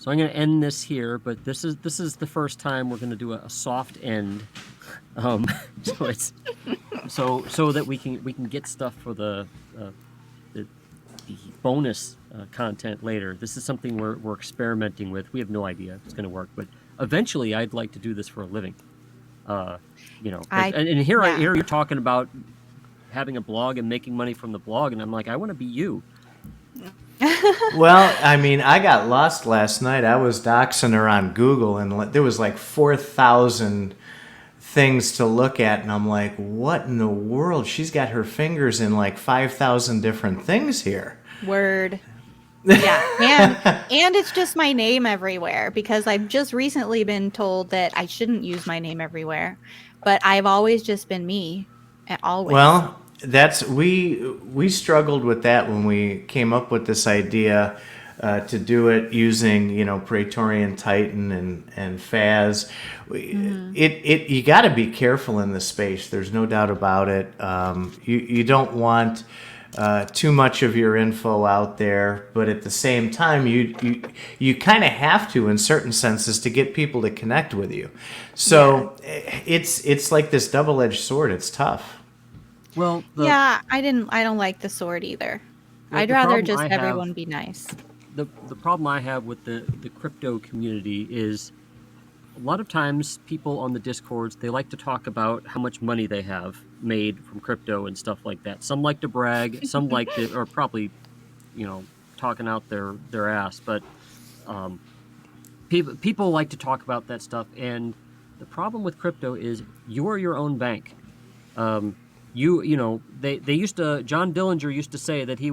So I'm going to end this here, but this is the first time we're going to do a soft end, so it's so that we can get stuff for the bonus content later. This is something we're experimenting with. We have no idea if it's going to work, but eventually I'd like to do this for a living. And here you're talking about having a blog and making money from the blog, and I'm like, I want to be you. Well, I mean, I got lost last night. I was doxing her on Google, and there was like 4,000 things to look at, and I'm like, what in the world? She's got her fingers in like 5,000 different things here. Word. Yeah, and it's just my name everywhere, because I've just recently been told that I shouldn't use my name everywhere, but I've always just been me, always. Well, we struggled with that when we came up with this idea to do it using Praetorian Titan and Faz. You got to be careful in this space. There's no doubt about it. You don't want too much of your info out there, but at the same time, you kind of have to, in certain senses, to get people to connect with you. So it's like this double-edged sword. It's tough. Well, I don't like the sword either. I'd rather just everyone be nice. The problem I have with the crypto community is a lot of times people on the Discords, they like to talk about how much money they have made from crypto and stuff like that. Some like to brag, some like to, or probably, talking out their ass. But people like to talk about that stuff. And the problem with crypto is you're your own bank. They used to, John Dillinger used to say that he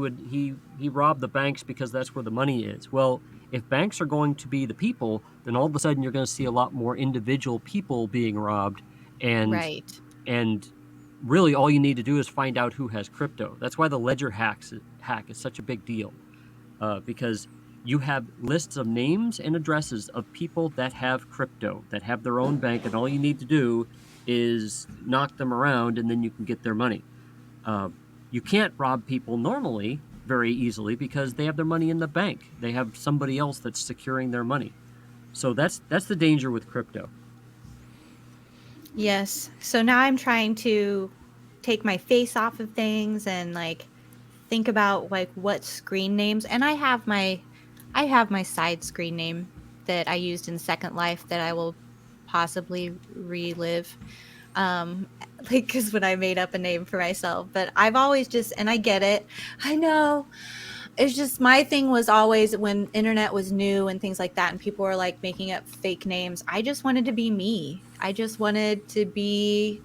robbed the banks because that's where the money is. Well, if banks are going to be the people, then all of a sudden you're going to see a lot more individual people being robbed. And really all you need to do is find out who has crypto. That's why the ledger hack is such a big deal, because you have lists of names and addresses of people that have crypto, that have their own bank, and all you need to do is knock them around, and then you can get their money. You can't rob people normally very easily because they have their money in the bank. They have somebody else that's securing their money. So that's the danger with crypto. Yes. So now I'm trying to take my face off of things and think about what screen names. And I have my side screen name that I used in Second Life that I will possibly relive. Because when I made up a name for myself, but I've always and I get it. I know. It's just my thing was always when internet was new and things like that, and people were making up fake names. I just wanted to be me. I just wanted to be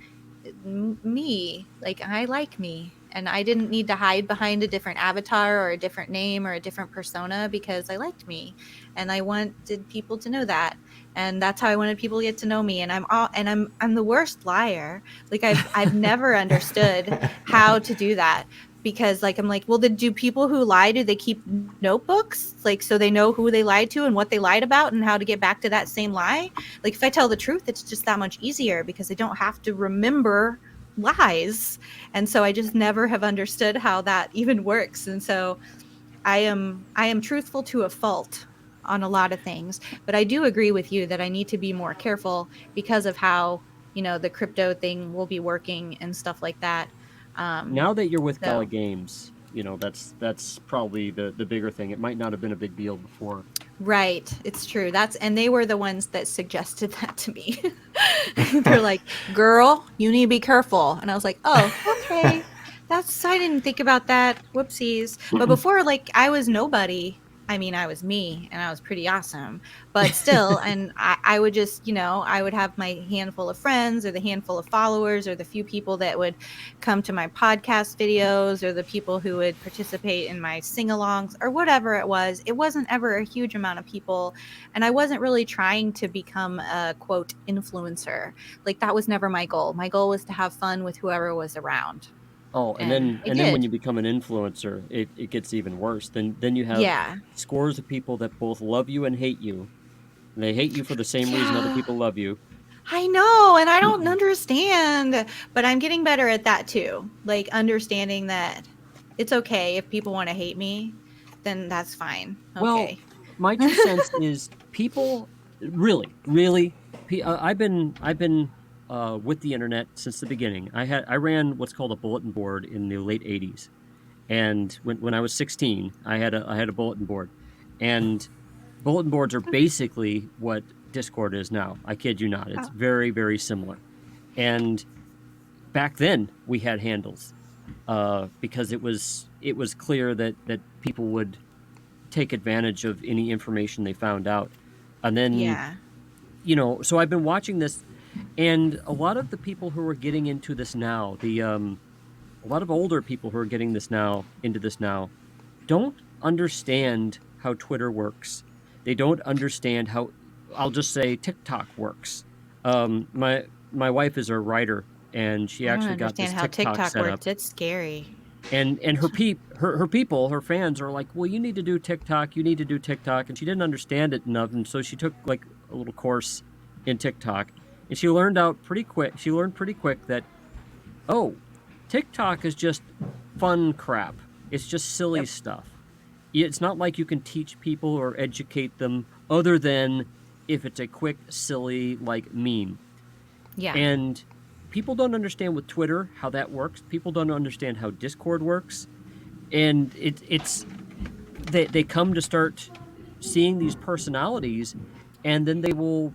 me. I like me. And I didn't need to hide behind a different avatar or a different name or a different persona because I liked me. And I wanted people to know that. And that's how I wanted people to get to know me. And I'm the worst liar. I've never understood how to do that, because I'm well, do people who lie, do they keep notebooks so they know who they lied to and what they lied about and how to get back to that same lie? If I tell the truth, it's just that much easier because I don't have to remember lies. And so I just never have understood how that even works. And so I am truthful to a fault on a lot of things, but I do agree with you that I need to be more careful because of how the crypto thing will be working and stuff like that. Now that you're with Gala Games, that's probably the bigger thing. It might not have been a big deal before. Right, it's true. And they were the ones that suggested that to me. They're like, "Girl, you need to be careful," and I was like, "Oh, okay." I didn't think about that. Whoopsies. But before, I was nobody. I mean, I was me, and I was pretty awesome, but still, and I would just, I would have my handful of friends or the handful of followers or the few people that would come to my podcast videos or the people who would participate in my sing-alongs or whatever it was. It wasn't ever a huge amount of people, and I wasn't really trying to become a, quote, influencer. That was never my goal. My goal was to have fun with whoever was around. Oh, and then when you become an influencer, it gets even worse. Then you have scores of people that both love you and hate you. And they hate you for the same reason other people love you. I know, and I don't understand, but I'm getting better at that too. Understanding that it's okay if people want to hate me, then that's fine. Okay. my 2 cents is people really. I've been with the internet since the beginning. I ran what's called a bulletin board in the late '80s, and when I was 16, I had a bulletin board, and bulletin boards are basically what Discord is now. I kid you not. It's Oh. very similar. And back then we had handles because it was clear that people would take advantage of any information they found out. And then, Yeah. So I've been watching this, and a lot of the people who are getting into this now, a lot of older people who are getting into this now, don't understand how Twitter works. They don't understand how, I'll just say, TikTok works. My wife is a writer, and she I don't actually got this understand how TikTok set up. works. It's scary. And her people, her fans are like, well, you need to do TikTok, and she didn't understand it enough, and so she took like a little course in TikTok, and she learned pretty quick that, oh, TikTok is just fun crap. It's just silly stuff. It's not like you can teach people or educate them other than if it's a quick, silly, like, meme. Yeah. And people don't understand with Twitter how that works. People don't understand how Discord works. And they come to start seeing these personalities, and then they'll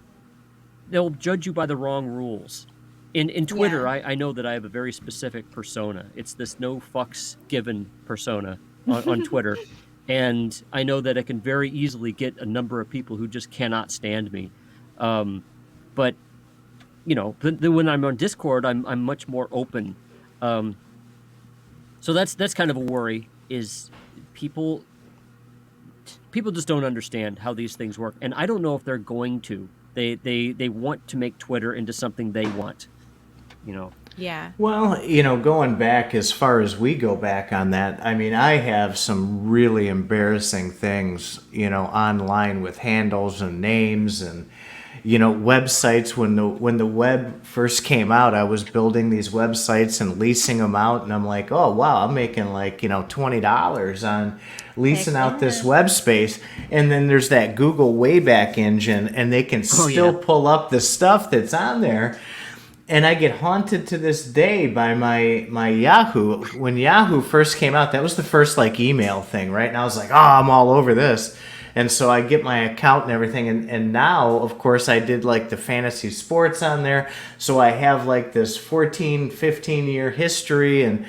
judge you by the wrong rules. In Twitter, Yeah. I know that I have a very specific persona. It's this no fucks given persona on Twitter. And I know that I can very easily get a number of people who just cannot stand me. But then when I'm on Discord, I'm much more open. So that's kind of a worry, is people just don't understand how these things work, and I don't know if they're going to. They want to make Twitter into something they want. Yeah. Well, going back as far as we go back on that, I mean, I have some really embarrassing things, online with handles and names and, websites. When the web first came out, I was building these websites and leasing them out, and I'm like, oh wow, I'm making like $20 on leasing out this web space. And then there's that Google Wayback Engine, and they can still pull up the stuff that's on there. And I get haunted to this day by my Yahoo. When Yahoo first came out, that was the first like email thing, right? And I was like, oh, I'm all over this. And so I get my account and everything. And now, of course, I did like the fantasy sports on there. So I have like this 14, 15-year history. And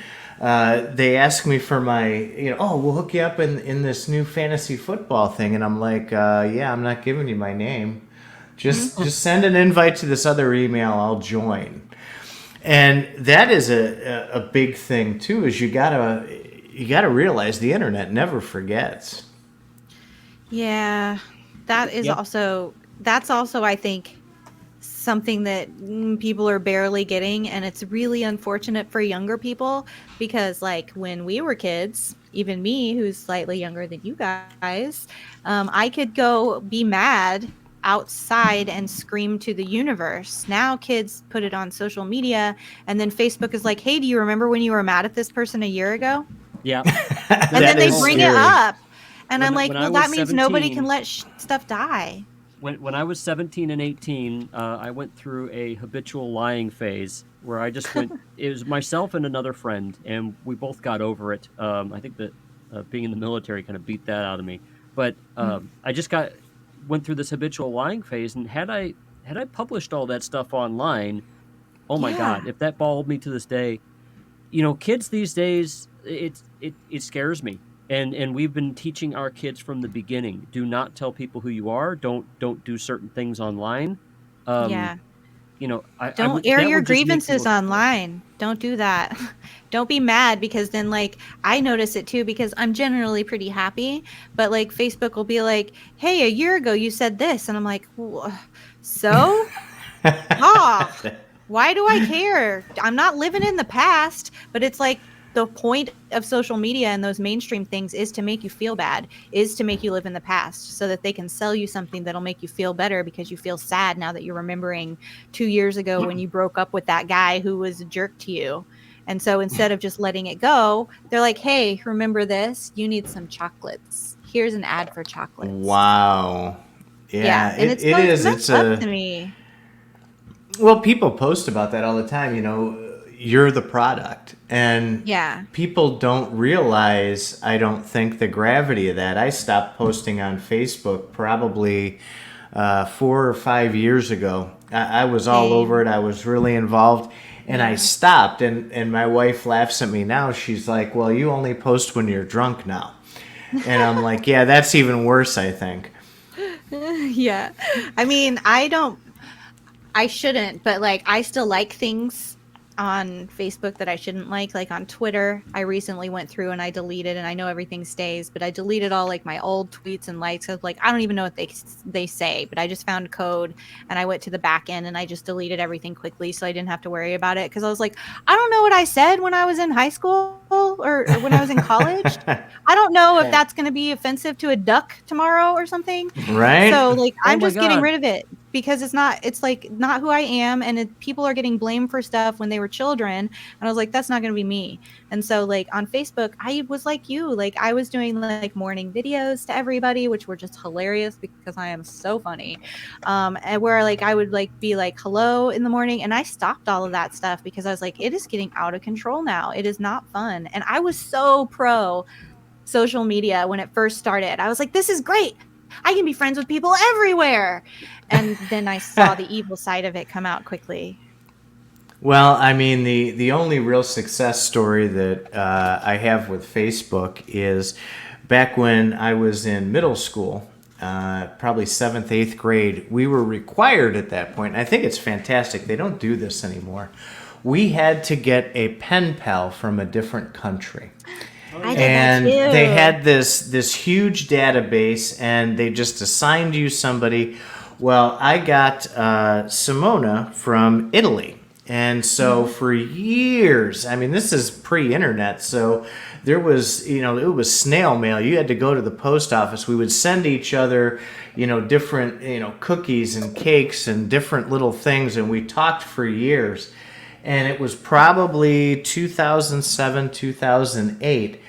they ask me for my, we'll hook you up in this new fantasy football thing. And I'm like, yeah, I'm not giving you my name. Just send an invite to this other email. I'll join. And that is a big thing too. Is you gotta realize the internet never forgets. Yeah, that's also I think something that people are barely getting, and it's really unfortunate for younger people, because like when we were kids, even me, who's slightly younger than you guys, I could go be mad outside and scream to the universe. Now kids put it on social media, and then Facebook is like, hey, do you remember when you were mad at this person a year ago? Yeah. And then they bring it up, and I'm like, when well, that means nobody can let stuff die. When I was 17 and 18, I went through a habitual lying phase where I just went. It was myself and another friend, and we both got over it. I think that being in the military kind of beat that out of me. But I just went through this habitual lying phase, and had I published all that stuff online, oh my God, if that followed me to this day, kids these days, it scares me. And we've been teaching our kids from the beginning: do not tell people who you are. Don't do certain things online. Don't air your grievances online. Don't do that. Don't be mad, because then like I notice it too, because I'm generally pretty happy, but like Facebook will be like, hey, a year ago you said this, and I'm like, so why do I care? I'm not living in the past. But it's like, the point of social media and those mainstream things is to make you feel bad, is to make you live in the past, so that they can sell you something that'll make you feel better, because you feel sad now that you're remembering 2 years ago when you broke up with that guy who was a jerk to you. And so instead of just letting it go, they're like, hey, remember this? You need some chocolates. here's an ad for chocolates. Wow. Yeah, And it is. messed up to me. Well, people post about that all the time. You're the product, and Yeah. people don't realize, I don't think, the gravity of that. I stopped posting on Facebook probably 4 or 5 years ago. I was all Same. over it. I was really involved, and I stopped. And my wife laughs at me now. She's like, "Well, you only post when you're drunk now," and I'm like, "Yeah, that's even worse, I think." Yeah. I mean, I shouldn't, but like I still like things on Facebook that I shouldn't like on Twitter. I recently went through and I deleted, and I know everything stays, but I deleted all like my old tweets and likes. I was like, I don't even know what they say, but I just found code and I went to the back end and I just deleted everything quickly so I didn't have to worry about it, because I was like, I don't know what I said when I was in high school or when I was in college. I don't know if that's going to be offensive to a duck tomorrow or something. Right? So like Oh I'm my just getting God. rid of it, because it's like not who I am, and people are getting blamed for stuff when they were children, and I was like, that's not going to be me. And so like on Facebook, I was like you, like I was doing like morning videos to everybody, which were just hilarious because I am so funny, and where like I would like be like hello in the morning, and I stopped all of that stuff because I was like, it is getting out of control now. It is not fun. And I was so pro social media when it first started. I was like, this is great, I can be friends with people everywhere. And then I saw the evil side of it come out quickly. Well, I mean, the only real success story that I have with Facebook is back when I was in middle school, probably 7th, 8th grade. We were required at that point, and I think it's fantastic. They don't do this anymore. We had to get a pen pal from a different country. I did And that too. they had this huge database, and they just assigned you somebody. Well, I got Simona from Italy. And so for years, I mean, this is pre-internet, so there was, it was snail mail. You had to go to the post office. We would send each other, different, cookies and cakes and different little things, and we talked for years. And it was probably 2007, 2008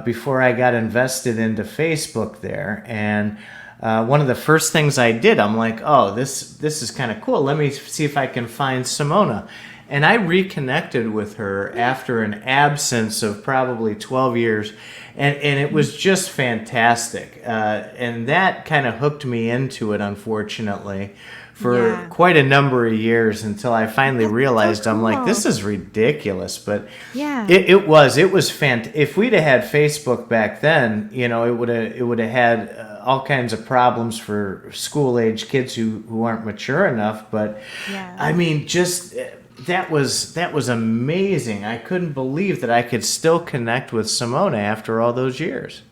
before I got invested into Facebook there. And one of the first things I did, I'm like, oh, this is kind of cool. Let me see if I can find Simona. And I reconnected with her after an absence of probably 12 years. And it was just fantastic. And that kind of hooked me into it, unfortunately, for quite a number of years, until I finally realized, so cool. I'm like, this is ridiculous. But it was if we'd have had Facebook back then, it would have had all kinds of problems for school age kids who aren't mature enough. But I mean, just that was amazing. I couldn't believe that I could still connect with Simona after all those years.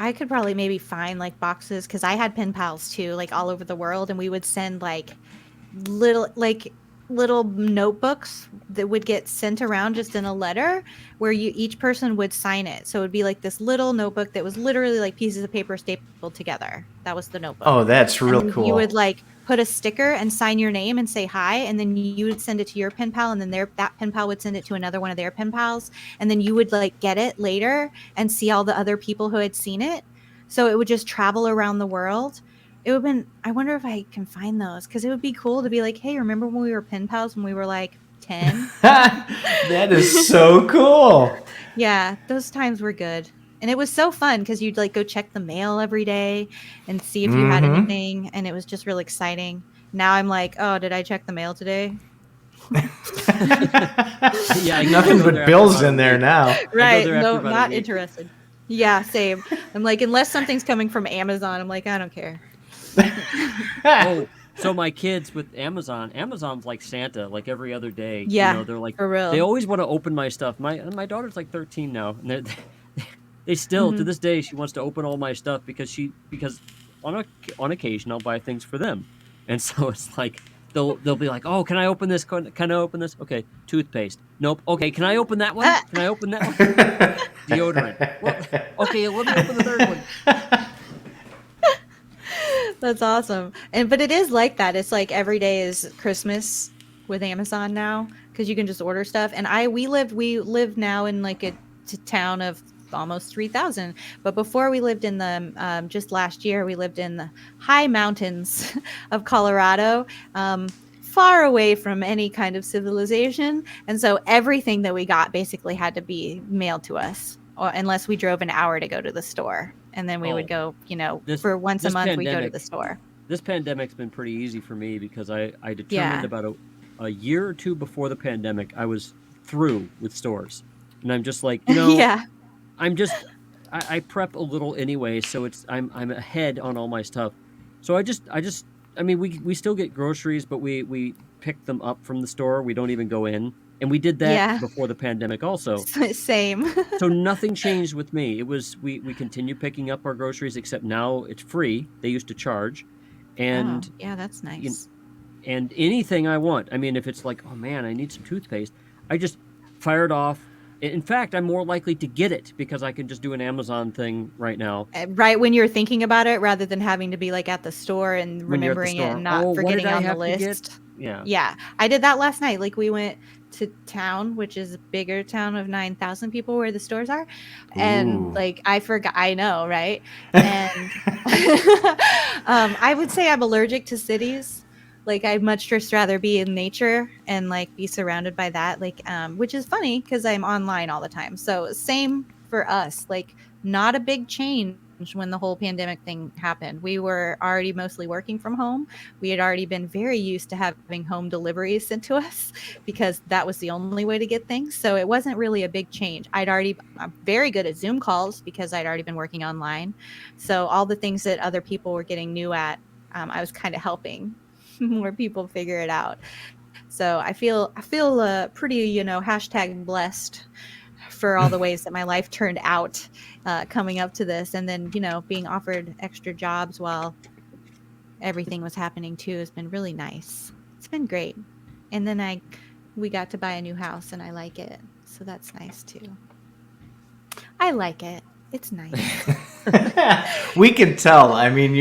I could probably maybe find like boxes, because I had pen pals too, like all over the world, and we would send like little notebooks that would get sent around just in a letter, where each person would sign it. So it would be like this little notebook that was literally like pieces of paper stapled together. That was the notebook. Oh, that's real cool. You would like put a sticker and sign your name and say hi, and then you would send it to your pen pal, and then that pen pal would send it to another one of their pen pals, and then you would like get it later and see all the other people who had seen it. So it would just travel around the world. It would have been, I wonder if I can find those, because it would be cool to be like, hey, remember when we were pen pals when we were like 10? That is so cool. Yeah, those times were good. And it was so fun, because you'd like go check the mail every day and see if you had anything. And it was just really exciting. Now I'm like, oh, did I check the mail today? Yeah, nothing but bills in there now. Right. No, not interested. Yeah, same. I'm like, unless something's coming from Amazon, I'm like, I don't care. Oh, so my kids with Amazon's like Santa, like every other day. Yeah, they're like, for real. They always want to open my stuff. My daughter's like 13 now, and they still to this day she wants to open all my stuff because on occasion I'll buy things for them, and so it's like they'll be like, oh, can I open this? Can I open this? Okay, toothpaste. Nope. Okay, can I open that one? Can I open that one? Deodorant. Well, okay, let me open the third one. That's awesome. But it is like that. It's like every day is Christmas with Amazon now, because you can just order stuff. And we live now in like a town of almost 3,000. But before we lived in the just last year, we lived in the high mountains of Colorado, far away from any kind of civilization, and so everything that we got basically had to be mailed to us, or unless we drove an hour to go to the store, and then we would go, This for once a this month we go to pandemic the store. this pandemic's been pretty easy for me because I determined Yeah. about a year or two before the pandemic I was through with stores, and I'm just like, Yeah. I'm just I prep a little anyway, so I'm ahead on all my stuff. So I mean we still get groceries, but we pick them up from the store. We don't even go in, and we did that Yeah. before the pandemic also. Same. So nothing changed with me. It was we continue picking up our groceries, except now it's free. They used to charge, Oh, and yeah, that's nice. and anything I want. I mean, if it's like, oh man, I need some toothpaste, I just fire it off. In fact, I'm more likely to get it because I can just do an Amazon thing right now. Right when you're thinking about it, rather than having to be like at the store and When you're at the remembering it store, and not oh, what did forgetting I on the have to get? list. Yeah. Yeah, I did that last night. Like we went to town, which is a bigger town of 9,000 people where the stores are. And Ooh. like I forgot, I know, right? And I would say I'm allergic to cities. Like I'd much just rather be in nature and like be surrounded by that. Like which is funny because I'm online all the time. So same for us. Like not a big change when the whole pandemic thing happened. We were already mostly working from home. We had already been very used to having home deliveries sent to us because that was the only way to get things. So it wasn't really a big change. I'm very good at Zoom calls because I'd already been working online. So all the things that other people were getting new at, I was kind of helping more people figure it out. So I feel pretty, hashtag blessed for all the ways that my life turned out coming up to this, and then being offered extra jobs while everything was happening too has been really nice. It's been great. And then we got to buy a new house and I like it, so that's nice too. I like it. It's nice. We can tell. I mean,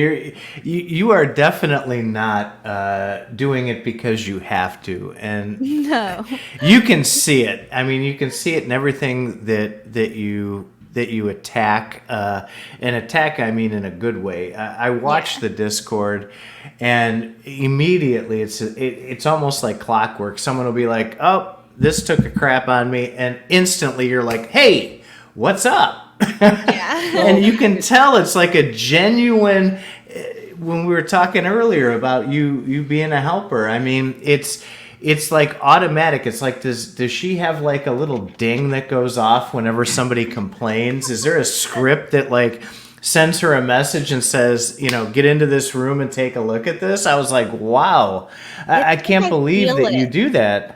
you are definitely not doing it because you have to, and No. you can see it. I mean, you can see it in everything that you attack. And attack, I mean, in a good way. I watch the Discord, and immediately it's almost like clockwork. Someone will be like, "Oh, this took a crap on me," and instantly you're like, "Hey, what's up?" Yeah. And you can tell it's like a genuine. When we were talking earlier about you being a helper, I mean, it's like automatic. It's like, does she have like a little ding that goes off whenever somebody complains? Is there a script that like sends her a message and says, get into this room and take a look at this? I was like, wow, I can't believe that you do that.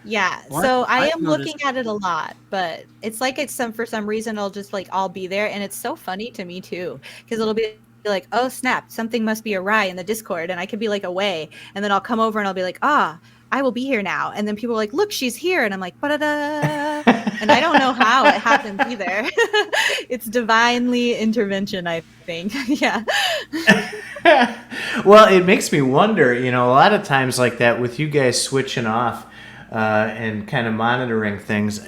Yeah, Well, so I I've am noticed- looking at it a lot, but it's like for some reason I'll be there, and it's so funny to me too because it'll be like, oh snap, something must be awry in the Discord, and I could be like away, and then I'll come over and I'll be like, I will be here now, and then people are like, look, she's here, and I'm like, ba-da-da, and I don't know how it happens either. It's divinely intervention, I think. Yeah. Well, it makes me wonder, a lot of times like that with you guys switching off and kind of monitoring things,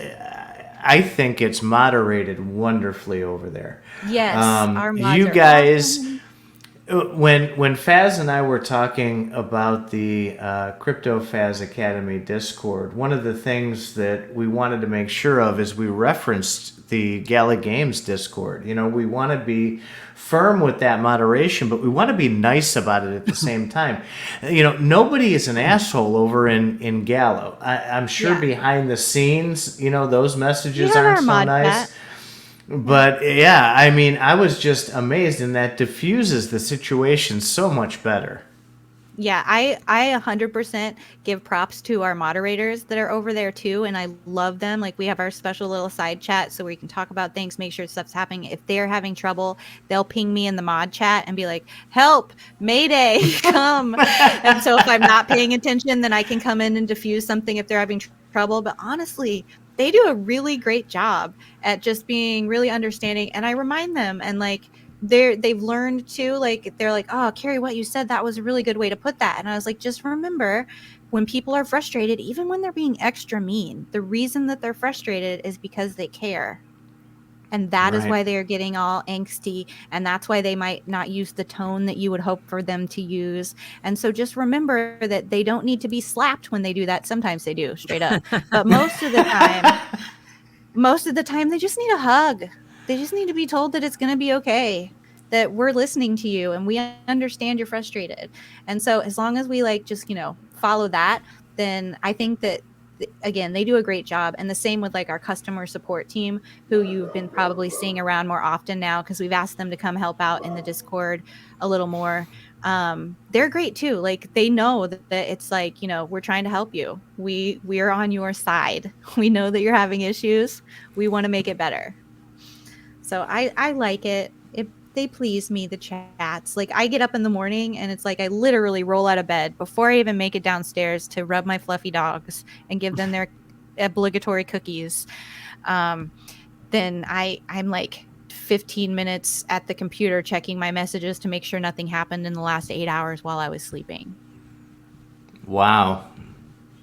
I think it's moderated wonderfully over there. Yes, our mods You are guys, awesome. when Faz and I were talking about the CryptoFaz Academy Discord, one of the things that we wanted to make sure of is we referenced the Gala Games Discord. We want to be firm with that moderation, but we want to be nice about it at the same time. Nobody is an asshole over in Gala. I'm sure behind the scenes, those messages aren't so nice. Chat. But yeah, I mean, I was just amazed, and that diffuses the situation so much better. Yeah, I 100% give props to our moderators that are over there too, and I love them. Like we have our special little side chat so we can talk about things, make sure stuff's happening. If they're having trouble, they'll ping me in the mod chat and be like, "Help, Mayday, come!" And so if I'm not paying attention, then I can come in and diffuse something if they're having trouble. But honestly, they do a really great job at just being really understanding, and I remind them and like. They've learned to like, they're like, oh, Carrie, what you said, that was a really good way to put that. And I was like, just remember when people are frustrated, even when they're being extra mean, the reason that they're frustrated is because they care. And that is Right. why they're getting all angsty. And that's why they might not use the tone that you would hope for them to use. And so just remember that they don't need to be slapped when they do that. Sometimes they do, straight up. But most of the time, they just need a hug. They just need to be told that it's going to be okay, that we're listening to you and we understand you're frustrated. And so as long as we like just, follow that, then I think that again, they do a great job. And the same with like our customer support team, who you've been probably seeing around more often now because we've asked them to come help out in the Discord a little more. They're great too. Like they know that it's like, we're trying to help you. We are on your side. We know that you're having issues. We want to make it better. So I like it. They please me, the chats. Like I get up in the morning and it's like I literally roll out of bed before I even make it downstairs to rub my fluffy dogs and give them their obligatory cookies. Then I'm like 15 minutes at the computer checking my messages to make sure nothing happened in the last 8 hours while I was sleeping. Wow.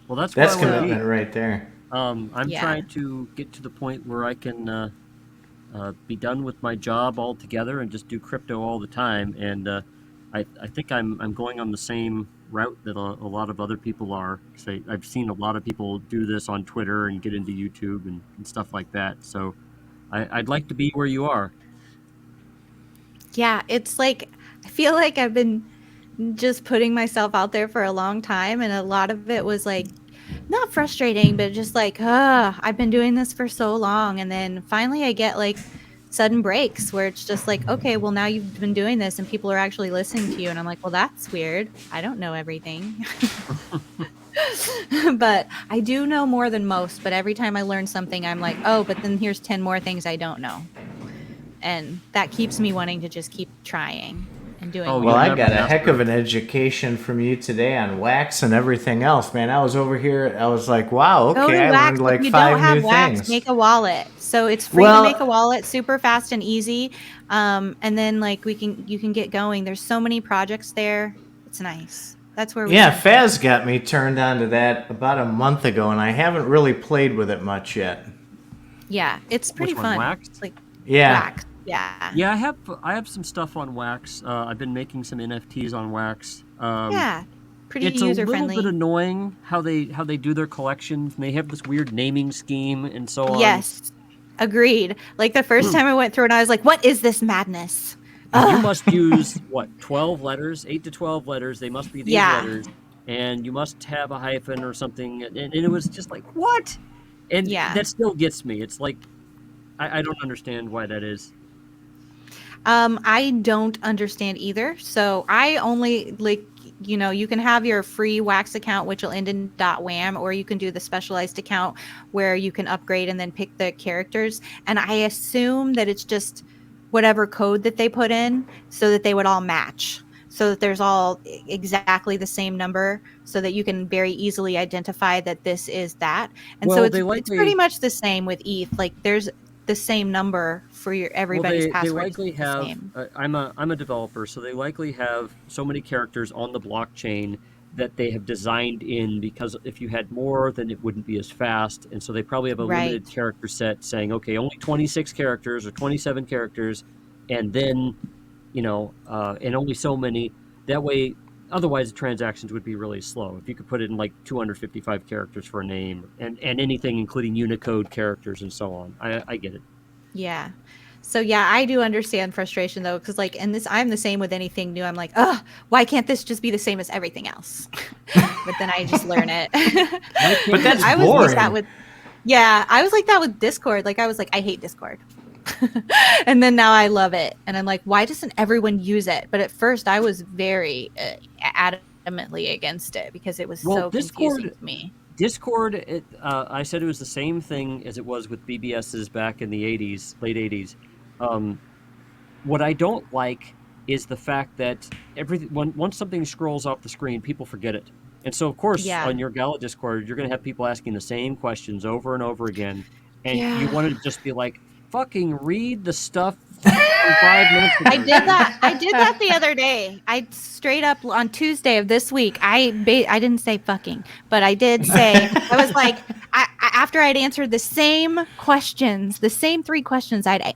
Well, that's commitment right there. I'm trying to get to the point where I can be done with my job altogether and just do crypto all the time. And I think I'm going on the same route that a lot of other people are. So I've seen a lot of people do this on Twitter and get into YouTube and stuff like that. So I'd like to be where you are. Yeah, it's like I feel like I've been just putting myself out there for a long time, and a lot of it was like not frustrating, but just like, I've been doing this for so long. And then finally I get like sudden breaks where it's just like, okay, well now you've been doing this and people are actually listening to you. And I'm like, well, that's weird. I don't know everything. But I do know more than most. But every time I learn something, I'm like, oh, but then here's 10 more things I don't know. And that keeps me wanting to just keep trying and doing. Well, I got a heck of an education from you today on wax and everything else, man. I was over here. I was like, wow, okay, I learned like 5 new things. Make a wallet. So it's free to make a wallet, super fast and easy. And then like you can get going. There's so many projects there. It's nice. That's where Faz got me turned on to that about a month ago, and I haven't really played with it much yet. Yeah, it's pretty fun. Wax? Like wax. Yeah. Yeah, I have some stuff on Wax. I've been making some NFTs on Wax. Pretty it's user friendly. It's a little bit annoying how they do their collections, and they have this weird naming scheme and so on. Yes, agreed. Like the first time I went through it, I was like, "What is this madness?" You must use 12 letters, 8 to 12 letters. They must be these letters, and you must have a hyphen or something. And it was just like, what? And that still gets me. It's like I don't understand why that is. I don't understand either. So I only you can have your free Wax account, which will end in .wham, or you can do the specialized account where you can upgrade and then pick the characters. And I assume that it's just whatever code that they put in so that they would all match. So that there's all exactly the same number so that you can very easily identify that this is that. And so it's pretty much the same with ETH. Like there's the same number for everybody's password. They likely have. I'm a developer, so they likely have so many characters on the blockchain that they have designed in, because if you had more, then it wouldn't be as fast, and so they probably have a limited character set, saying, okay, only 26 characters or 27 characters, and then and only so many. That way, otherwise the transactions would be really slow. If you could put it in like 255 characters for a name and anything including Unicode characters and so on. I get it. Yeah. So I do understand frustration though, because I'm the same with anything new. I'm like, why can't this just be the same as everything else? But then I just learn it. But that's boring. I was like that with Discord. Like I was like, I hate Discord. And then now I love it. And I'm like, why doesn't everyone use it? But at first I was very adamantly against it because it was so confusing to me. Discord, I said it was the same thing as it was with BBS's back in the 80s, late 80s. What I don't like is the fact that once something scrolls off the screen, people forget it. And so, of course, on your Gala Discord, you're going to have people asking the same questions over and over again. And you want to just be like, fucking read the stuff from 5 minutes ago. I did that the other day. I straight up on Tuesday of this week, I didn't say fucking, but I did say, I was like, after I'd answered the same questions, the same 3 questions I'd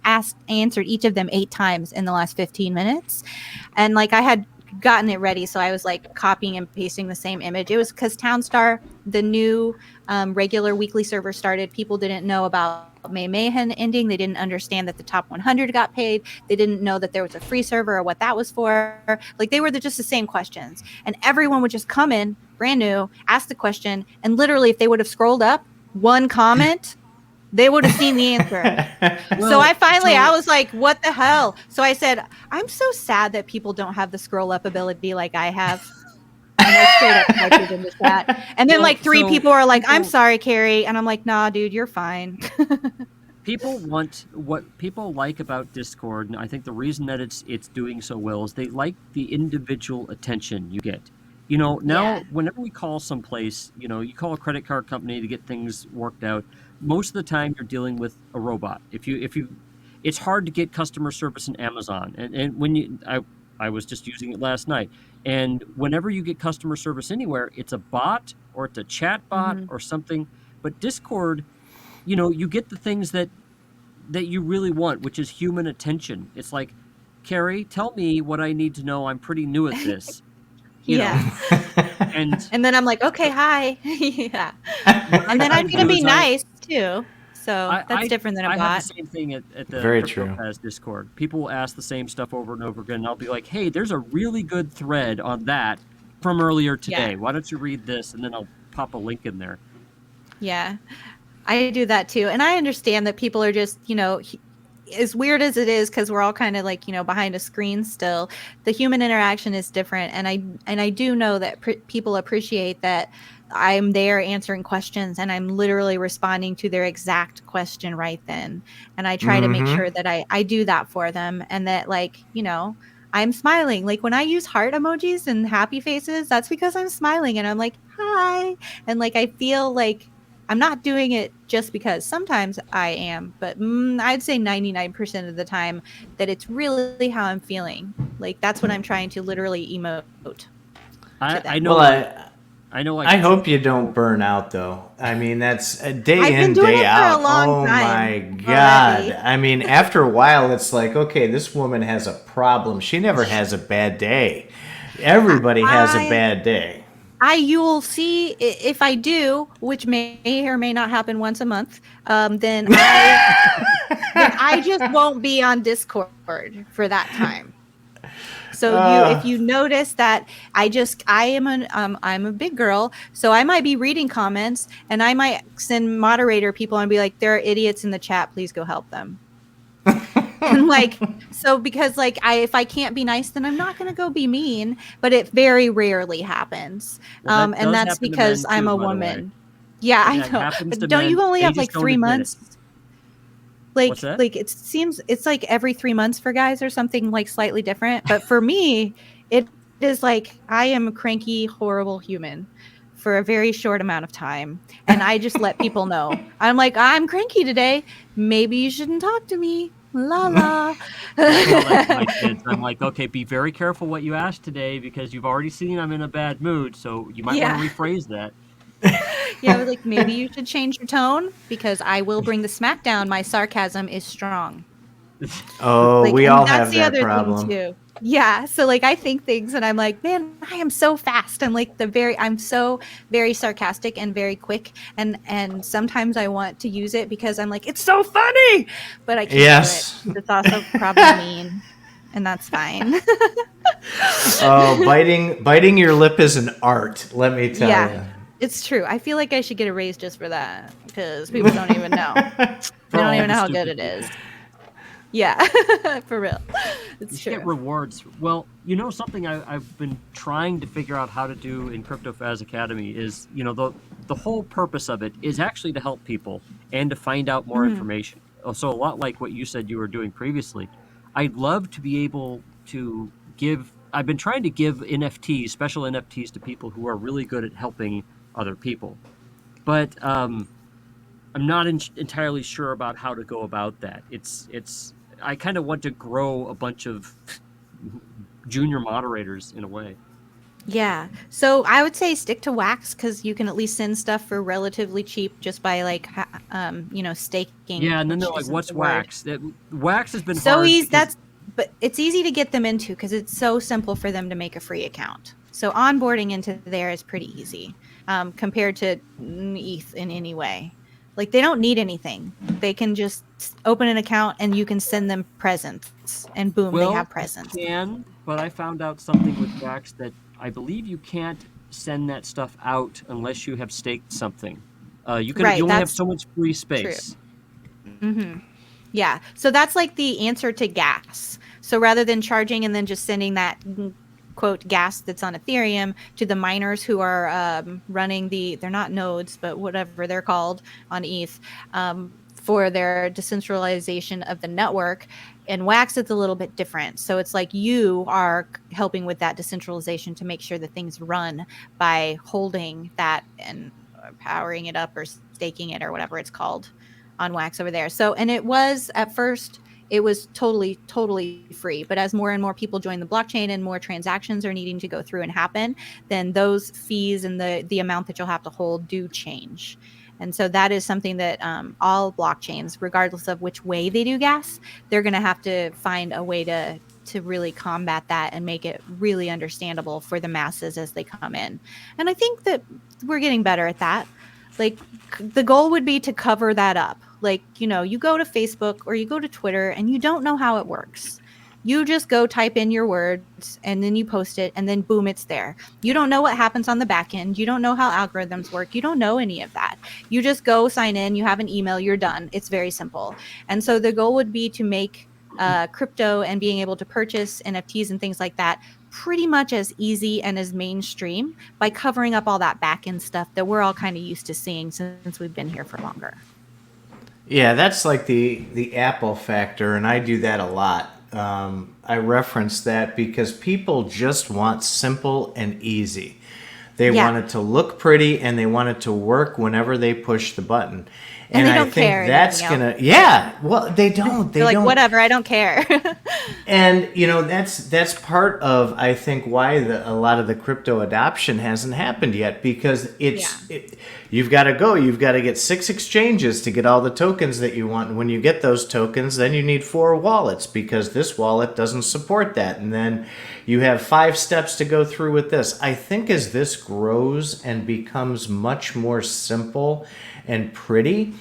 answered each of them 8 times in the last 15 minutes. And like I had gotten it ready, so I was like copying and pasting the same image. It was because Townstar, the new regular weekly server started. People didn't know about May Mayhem ending. They didn't understand that the top 100 got paid. They didn't know that there was a free server or what that was for. Like they were just the same questions, and everyone would just come in brand new, ask the question, and literally if they would have scrolled up one comment, they would have seen the answer. So I was like, what the hell? So I said, I'm so sad that people don't have the scroll up ability like I have. And I straight up typed it in the chat. And then like 3 people are like, I'm sorry, Carrie. And I'm like, nah, dude, you're fine. People want what people like about Discord, and I think the reason that it's doing so well is they like the individual attention you get. You know, now whenever we call someplace, you know, you call a credit card company to get things worked out. Most of the time, you're dealing with a robot. If you, it's hard to get customer service in Amazon, and when I was just using it last night, and whenever you get customer service anywhere, it's a bot or it's a chat bot or something. But Discord, you know, you get the things that you really want, which is human attention. It's like, Carrie, tell me what I need to know. I'm pretty new at this. You know? And then I'm like, okay, hi. And then I'm gonna be nice too. So that's different than a bot. I have the same thing at the CryptoFaz Discord. People will ask the same stuff over and over again, and I'll be like, hey, there's a really good thread on that from earlier today. Why don't you read this? And then I'll pop a link in there. Yeah, I do that too. And I understand that people are just, you know, as weird as it is, because we're all kind of like, you know, behind a screen still, the human interaction is different. And I do know that people appreciate that I'm there answering questions and I'm literally responding to their exact question right then. And I try to make sure that I do that for them, and that, like, you know, I'm smiling. Like when I use heart emojis and happy faces, that's because I'm smiling and I'm like, hi. And like, I feel like I'm not doing it just because. Sometimes I am, but I'd say 99% of the time that it's really how I'm feeling. Like that's what I'm trying to literally emote. I know. Well, I know. I hope you don't burn out, though. I mean, that's a day in, day out. Oh my God! Already. I mean, after a while, it's like, okay, this woman has a problem. She never has a bad day. Everybody has a bad day. You will see if I do, which may or may not happen once a month. Then I just won't be on Discord for that time. So if you notice that I'm a big girl, so I might be reading comments and I might send moderator people and be like, there are idiots in the chat, please go help them. And like, so because like if I can't be nice, then I'm not going to go be mean, but it very rarely happens. Well, and that's because I'm a woman. Yeah, I know. But don't you only have like 3 months? Like it seems it's like every 3 months for guys or something like slightly different. But for me, it is like I am a cranky, horrible human for a very short amount of time. And I just let people know. I'm like, I'm cranky today. Maybe you shouldn't talk to me. La la. My kids, I'm like, okay, be very careful what you ask today because you've already seen I'm in a bad mood. So you might want to rephrase that. Yeah, I was like, maybe you should change your tone because I will bring the smack down. My sarcasm is strong. Oh, like, we all have that problem too. Yeah, so like I think things and I'm like, man, I am so fast. I'm so very sarcastic and very quick, and sometimes I want to use it because I'm like, it's so funny, but I can't do it. It's also probably mean, and that's fine. Oh, biting your lip is an art, let me tell you. It's true. I feel like I should get a raise just for that because people don't even know. They don't even know how good it is. Yeah, for real. It's true. You get rewards. Well, you know, something I've been trying to figure out how to do in CryptoFaz Academy is, you know, the whole purpose of it is actually to help people and to find out more information. So a lot like what you said you were doing previously. I'd love to be able to I've been trying to give NFTs, special NFTs to people who are really good at helping other people. But I'm not entirely sure about how to go about that. I kind of want to grow a bunch of junior moderators in a way. Yeah. So I would say stick to Wax because you can at least send stuff for relatively cheap just by like, staking, Yeah, and then they're which like, isn't "What's the word. wax?" Wax has been So hard easy. because But it's easy to get them into because it's so simple for them to make a free account. So onboarding into there is pretty easy compared to ETH in any way. Like they don't need anything. They can just open an account and you can send them presents, and boom, they well, have you presents. can, but I found out something with wax that I believe you can't send that stuff out unless you have staked something. You Right. only have That's so much free true. space. Hmm. Yeah. So that's like the answer to gas. So rather than charging and then just sending that quote gas that's on Ethereum to the miners who are running they're not nodes, but whatever they're called on ETH for their decentralization of the network. And Wax, it's a little bit different. So it's like you are helping with that decentralization to make sure that things run by holding that and powering it up or staking it or whatever it's called on Wax over there. So, and it was at first, it was totally free. But as more and more people join the blockchain and more transactions are needing to go through and happen, then those fees and the amount that you'll have to hold do change. And so that is something that all blockchains, regardless of which way they do gas, they're going to have to find a way to really combat that and make it really understandable for the masses as they come in. And I think that we're getting better at that. Like the goal would be to cover that up. Like, you go to Facebook or you go to Twitter and you don't know how it works. You just go type in your words and then you post it and then boom, it's there. You don't know what happens on the back end. You don't know how algorithms work. You don't know any of that. You just go sign in, you have an email, you're done. It's very simple. And so the goal would be to make crypto and being able to purchase NFTs and things like that pretty much as easy and as mainstream by covering up all that back end stuff that we're all kind of used to seeing since we've been here for longer. Yeah, that's like the Apple factor, and I do that a lot. I reference that because people just want simple and easy. They Yeah. want it to look pretty and they want it to work whenever they push the button. And And they I don't think care that's anything else. gonna, yeah, well, they don't. They They're like, don't. whatever, I don't care. And that's part of I think why a lot of the crypto adoption hasn't happened yet because Yeah. you've got to get 6 exchanges to get all the tokens that you want. And when you get those tokens, then you need 4 wallets because this wallet doesn't support that. And then you have 5 steps to go through with this. I think as this grows and becomes much more simple and pretty,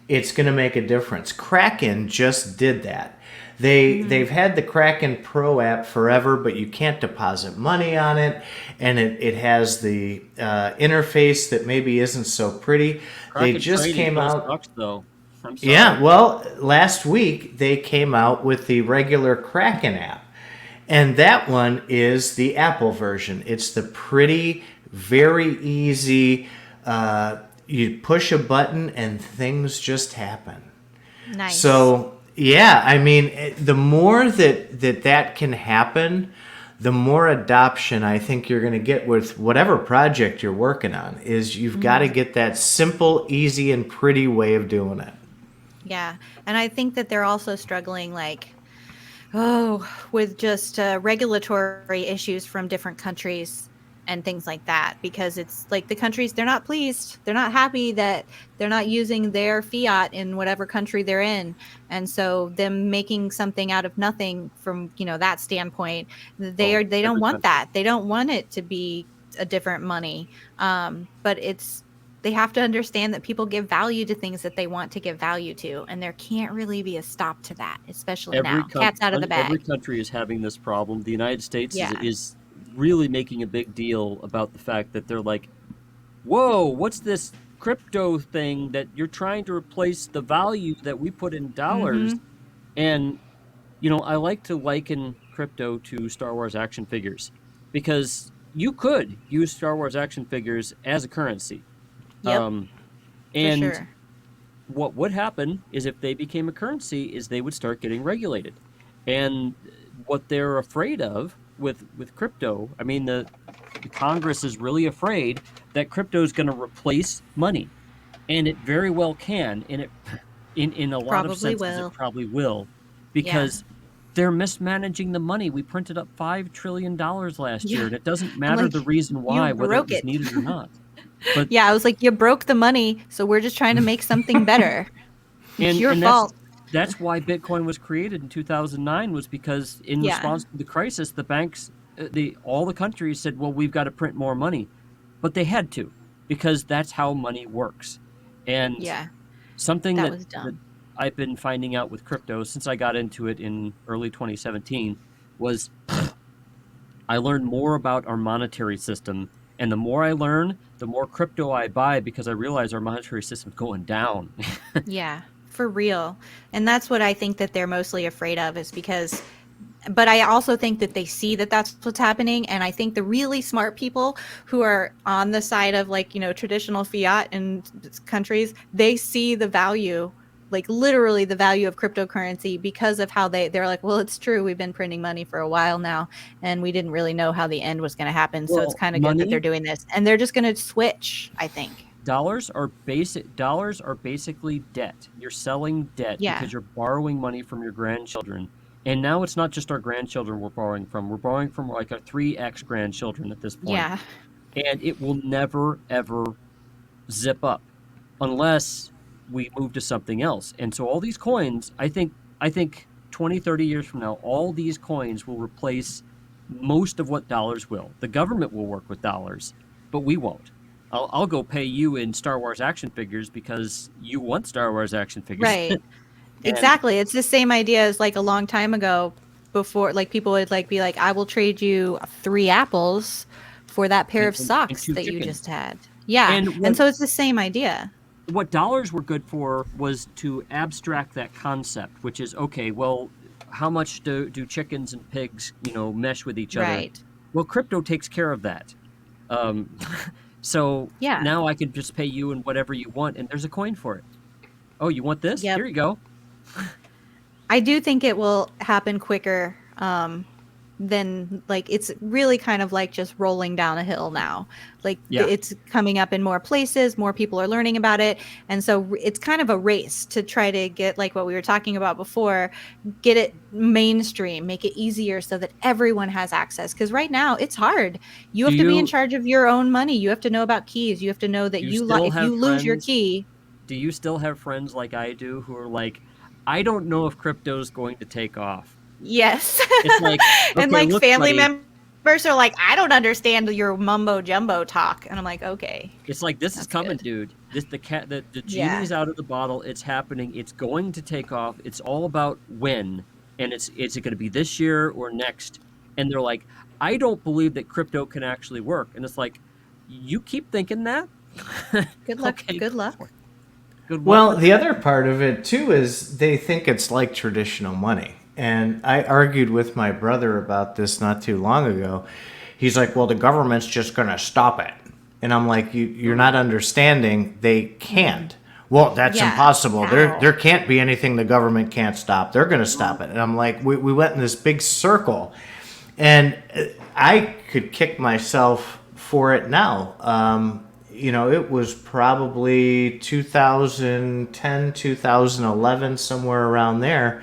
it's going to make a difference. Kraken just did that. They've had the Kraken Pro app forever, but you can't deposit money on it, and it has the interface that maybe isn't so pretty. They Kraken just trading came still out. sucks, though. I'm sorry. Yeah, well, last week they came out with the regular Kraken app, and that one is the Apple version. It's the pretty, very easy. You push a button and things just happen. Nice. So yeah, I mean, the more that can happen, the more adoption I think you're going to get with whatever project you're working on. Is you've got to get that simple, easy, and pretty way of doing it. Yeah. And I think that they're also struggling with just regulatory issues from different countries and things like that, because it's like the countries, they're not pleased. They're not happy that they're not using their fiat in whatever country they're in. And so them making something out of nothing from, that standpoint, they don't Every want country. that. They don't want it to be a different money. But they have to understand that people give value to things that they want to give value to, and there can't really be a stop to that, especially now. Cat's out of the Every bag. country is having this problem. The United States Yeah. is really making a big deal about the fact that they're like, "Whoa, what's this crypto thing that you're trying to replace the value that we put in dollars?" Mm-hmm. And I like to liken crypto to Star Wars action figures because you could use Star Wars action figures as a currency. Yep, Um, for and sure. what would happen is if they became a currency is they would start getting regulated. And what they're afraid of with crypto, I mean, the Congress is really afraid that crypto is going to replace money. And it very well can. And in a lot of Probably senses, it will. probably will. Yeah. Because they're mismanaging the money. We printed up $5 trillion last year, Yeah. and it doesn't I'm matter like, the reason you why, whether it broke was it. needed or not. But Yeah, I was like, you broke the money, so we're just trying to make something better. It's your and fault. that's why Bitcoin was created in 2009, was because in Yeah. response to the crisis, the banks, all the countries said, well, we've got to print more money, but they had to, because that's how money works. And Yeah. something That that was that dumb. I've been finding out with crypto since I got into it in early 2017 was I learned more about our monetary system. And the more I learn, the more crypto I buy, because I realize our monetary system's going down. Yeah, for real. And that's what I think that they're mostly afraid of, is because, but I also think that they see that that's what's happening. And I think the really smart people who are on the side of, like, traditional fiat in countries, they see the value, like literally the value of cryptocurrency, because of how they're like, well, it's true. We've been printing money for a while now, and we didn't really know how the end was going to happen. So it's Well, kind of good that they're money, doing this, and they're just going to switch, I think. dollars are basically debt. You're selling debt Yeah. because you're borrowing money from your grandchildren. And now it's not just our grandchildren we're borrowing from. We're borrowing from like our 3x grandchildren at this point. Yeah. And it will never ever zip up unless we move to something else. And so all these coins, I think 20, 30 years from now, all these coins will replace most of what dollars will. The government will work with dollars, but we won't. I'll go pay you in Star Wars action figures because you want Star Wars action figures. Right. And Exactly. It's the same idea as like a long time ago, before, like, people would like be like, I will trade you 3 apples for that pair of and socks two that you chickens. just had. Yeah. And And so it's the same idea. what dollars were good for was to abstract that concept, which is, okay, well, how much do chickens and pigs, mesh with each other? Right. Well, crypto takes care of that. Um, so Yeah. now I can just pay you in whatever you want, and there's a coin for it. Oh, you want this? Yep. Here you go. I do think it will happen quicker, than, like, it's really kind of like just rolling down a hill now. Like, Yeah. it's coming up in more places, more people are learning about it, and so it's kind of a race to try to get, like what we were talking about before, get it mainstream, make it easier so that everyone has access. Because right now it's hard. You Do have to be in you charge of your own money. You have to know about keys. You have to know that do you still if have you lose your friends? key. Do you still have friends like I do who are like, I don't know if crypto's going to take off? Yes. It's like, And okay, like look, family buddy. members are like, I don't understand your mumbo jumbo talk. And I'm like, okay, It's like, this is that's coming, good. dude. The Yeah. genie's out of the bottle. It's happening. It's going to take off. It's all about when, and is it going to be this year or next? And they're like, I don't believe that crypto can actually work. And it's like, you keep thinking that. Good luck. Okay, Good go luck. for it. Good luck Well, with the that. other part of it too is they think it's like traditional money. And I argued with my brother about this not too long ago. He's like, well, the government's just going to stop it. And I'm like, you're not understanding. They can't. Well, that's Yeah. impossible. There, How? there can't be anything the government can't stop. They're going to stop it. And I'm like, we went in this big circle. And I could kick myself for it now. It was probably 2010, 2011, somewhere around there.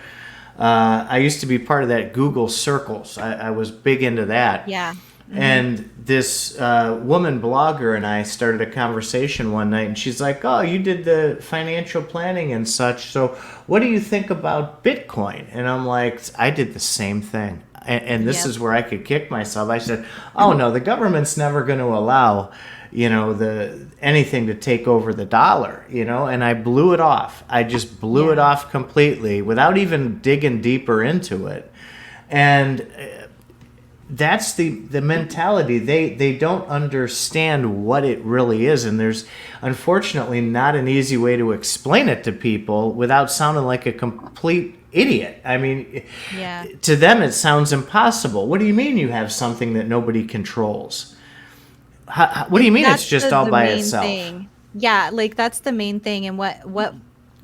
I used to be part of that Google Circles. I was big into that. Yeah. And this woman blogger and I started a conversation one night, and she's like, oh, you did the financial planning and such. So what do you think about Bitcoin? And I'm like, I did the same thing. And this Yep. is where I could kick myself. I said, oh, no, the government's never going to allow anything to take over the dollar, and I blew it off. I just blew it Yeah. off completely without even digging deeper into it. And that's the mentality. They don't understand what it really is, and there's unfortunately not an easy way to explain it to people without sounding like a complete idiot. I mean, Yeah. to them it sounds impossible. What do you mean you have something that nobody controls? What do you mean it's just all the by main itself? thing. Yeah, like that's the main thing. And what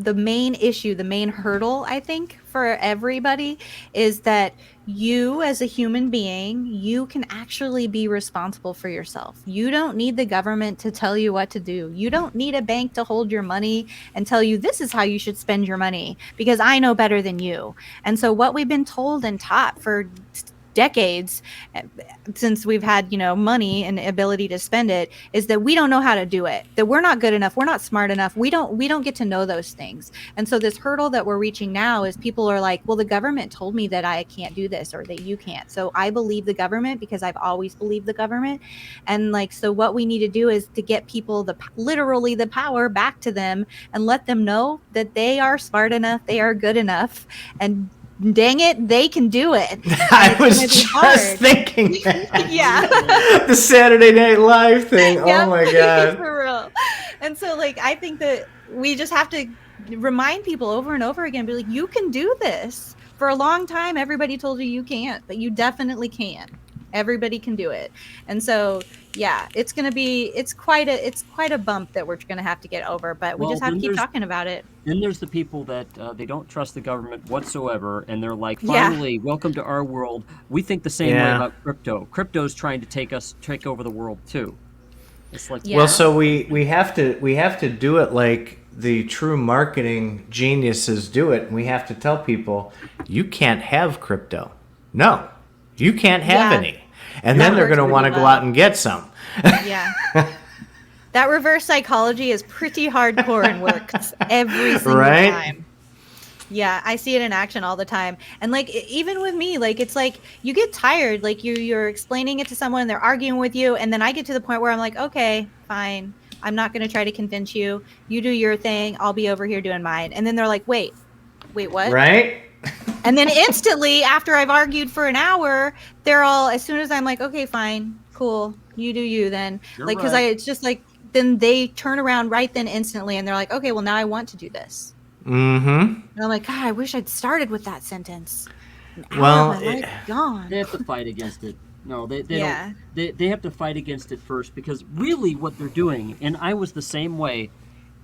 the main issue, the main hurdle, I think, for everybody is that you as a human being, you can actually be responsible for yourself. You don't need the government to tell you what to do. You don't need a bank to hold your money and tell you this is how you should spend your money because I know better than you. And so what we've been told and taught for decades since we've had, money and ability to spend it is that we don't know how to do it, that we're not good enough, we're not smart enough, we don't get to know those things. And so this hurdle that we're reaching now is people are like, well, the government told me that I can't do this or that you can't, so I believe the government because I've always believed the government. And so what we need to do is to get people literally the power back to them and let them know that they are smart enough, they are good enough, and dang it, they can do it. I was just thinking that. Yeah. The Saturday Night Live thing. Yep. Oh my God. For real. And so I think that we just have to remind people over and over again, be like, you can do this. For a long time, everybody told you can't, but you definitely can. Everybody can do it. And so, yeah, it's quite a bump that we're going to have to get over, but we just have to keep talking about it. Then there's the people that they don't trust the government whatsoever, and they're like, finally, welcome to our world. We think the same way about crypto. Crypto's trying to take over the world too. It's like, well, so we have to do it like the true marketing geniuses do it, and we have to tell people, you can't have crypto. No, you can't have any. And then they're going to want to go out and get some. Yeah. That reverse psychology is pretty hardcore and works every single time. Yeah, I see it in action all the time. And even with me, it's like you get tired, you're explaining it to someone and they're arguing with you, and then I get to the point where I'm like, okay, fine. I'm not going to try to convince you. You do your thing, I'll be over here doing mine. And then they're like, wait, what? Right? And then instantly, after I've argued for an hour, they're all, as soon as I'm like, okay, fine, cool, you do you then. Because it's just then they turn around right then instantly and they're like, okay, well, now I want to do this. Mm-hmm. And I'm like, God, I wish I'd started with that sentence. Well, gone. They have to fight against it. No, they don't. They have to fight against it first, because really what they're doing, and I was the same way,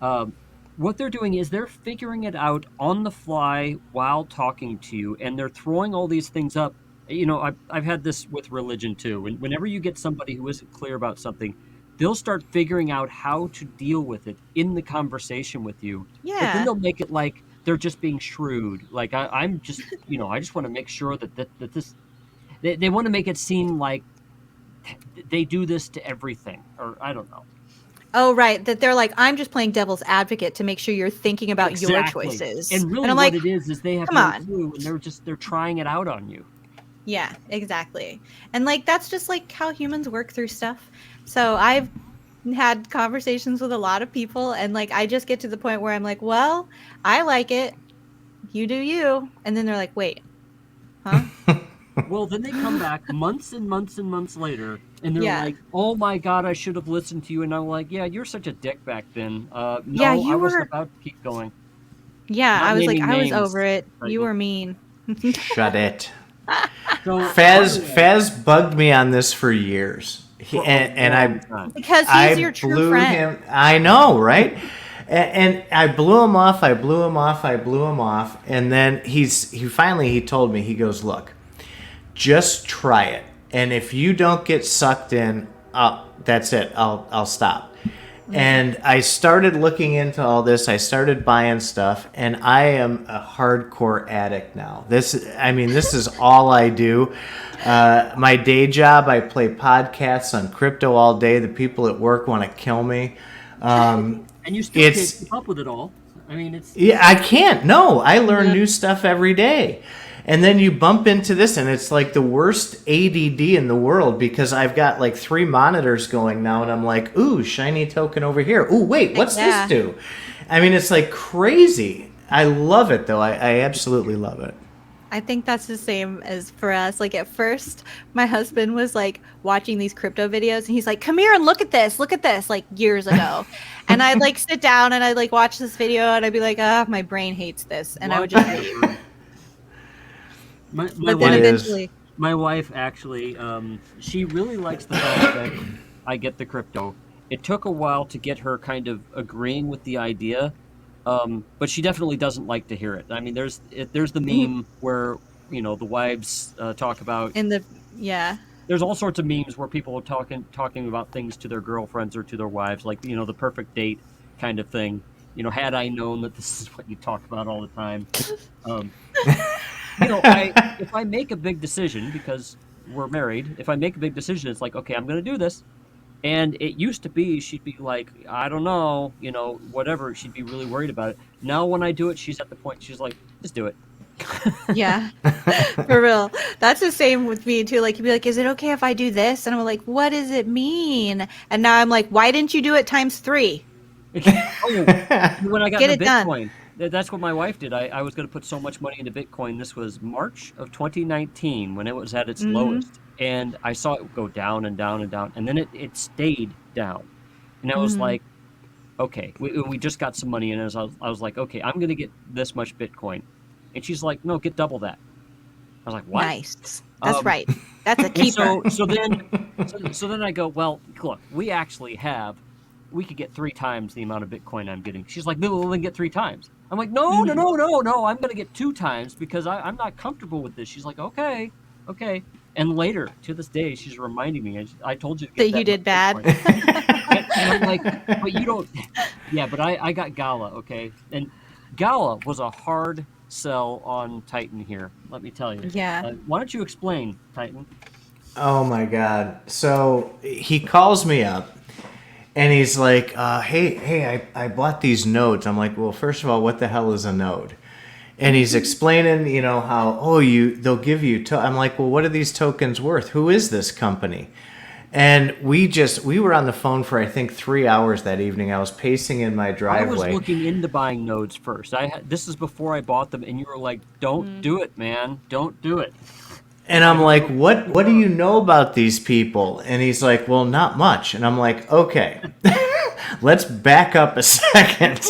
what they're doing is they're figuring it out on the fly while talking to you, and they're throwing all these things up. I've had this with religion too. Whenever you get somebody who isn't clear about something, they'll start figuring out how to deal with it in the conversation with you. Yeah. But then they'll make it like they're just being shrewd. Like I'm just, I just want to make sure that this, they want to make it seem like they do this to everything, or I don't know. Oh, right. That they're like, I'm just playing devil's advocate to make sure you're thinking about your choices. And really, I'm what like, it is they have no clue, and they're trying it out on you. Yeah, exactly. And that's just how humans work through stuff. So I've had conversations with a lot of people, and I just get to the point where I'm like, well, I like it. You do you. And then they're like, wait, huh? Well, then they come back months and months and months later, and they're like, oh my God, I should have listened to you. And I'm like, yeah, you're such a dick back then. I wasn't about to keep going. Yeah, Not I was naming I was names, over it. You were mean. Shut it. So, Faz bugged me on this for years. Because he's your true friend. I know, right? And I blew him off. And then he finally told me, he goes, look, just try it. And if you don't get sucked in, that's it. I'll stop. And I started looking into all this. I started buying stuff, and I am a hardcore addict now. This is all I do. My day job, I play podcasts on crypto all day. The people at work want to kill me. And you still can't keep up with it all. I can't. No, I learn new stuff every day. And then you bump into this, and it's like the worst ADD in the world, because I've got 3 monitors going now, and I'm like, ooh, shiny token over here. Ooh, wait, what's this do? It's crazy. I love it, though. I absolutely love it. I think that's the same as for us. At first, my husband was watching these crypto videos, and he's like, come here and look at this, years ago. And I'd sit down and I'd watch this video, and I'd be like, my brain hates this. And I would just leave. My wife actually, she really likes the fact that I get the crypto. It took a while to get her kind of agreeing with the idea, But she definitely doesn't like to hear it. I mean, there's the meme where the wives talk about. In the yeah. There's all sorts of memes where people are talking about things to their girlfriends or to their wives, like the perfect date kind of thing. Had I known that this is what you talk about all the time. Um, if I make a big decision, because we're married, if I make a big decision, it's like, okay, I'm going to do this. And it used to be, she'd be like, I don't know, whatever. She'd be really worried about it. Now when I do it, she's at the point, she's like, just do it. Yeah, for real. That's the same with me too. Like, you'd be like, is it okay if I do this? And I'm like, what does it mean? And now I'm like, why didn't you do it times 3? When I got Get into it done. Bitcoin, that's what my wife did. I was going to put so much money into Bitcoin. This was March of 2019 when it was at its lowest. And I saw it go down and down and down. And then it stayed down. And I was like, okay, we just got some money in. And I was like, okay, I'm going to get this much Bitcoin. And she's like, no, get double that. I was like, what? Nice. That's right. That's a keeper. So then I go, well, look, we could get 3 times the amount of Bitcoin I'm getting. She's like, no, we'll only get 3 times. I'm like, no, I'm going to get 2 times because I'm not comfortable with this. She's like, okay. And later, to this day, she's reminding me, I told you to get that you did bad. and I'm like, but you don't. Yeah, but I got Gala, okay? And Gala was a hard sell on Titan here, let me tell you. Yeah. Why don't you explain, Titan? Oh my God. So he calls me up and he's like, hey, I bought these nodes. I'm like, well, first of all, what the hell is a node? And he's explaining, how, they'll give you, I'm like, well, what are these tokens worth? Who is this company? And we were on the phone for, I think, 3 hours that evening. I was pacing in my driveway. I was looking into buying nodes first. This is before I bought them, and you were like, don't do it, man. Don't do it. And I'm like, what do you know about these people? And he's like, well, not much. And I'm like, okay, let's back up a second.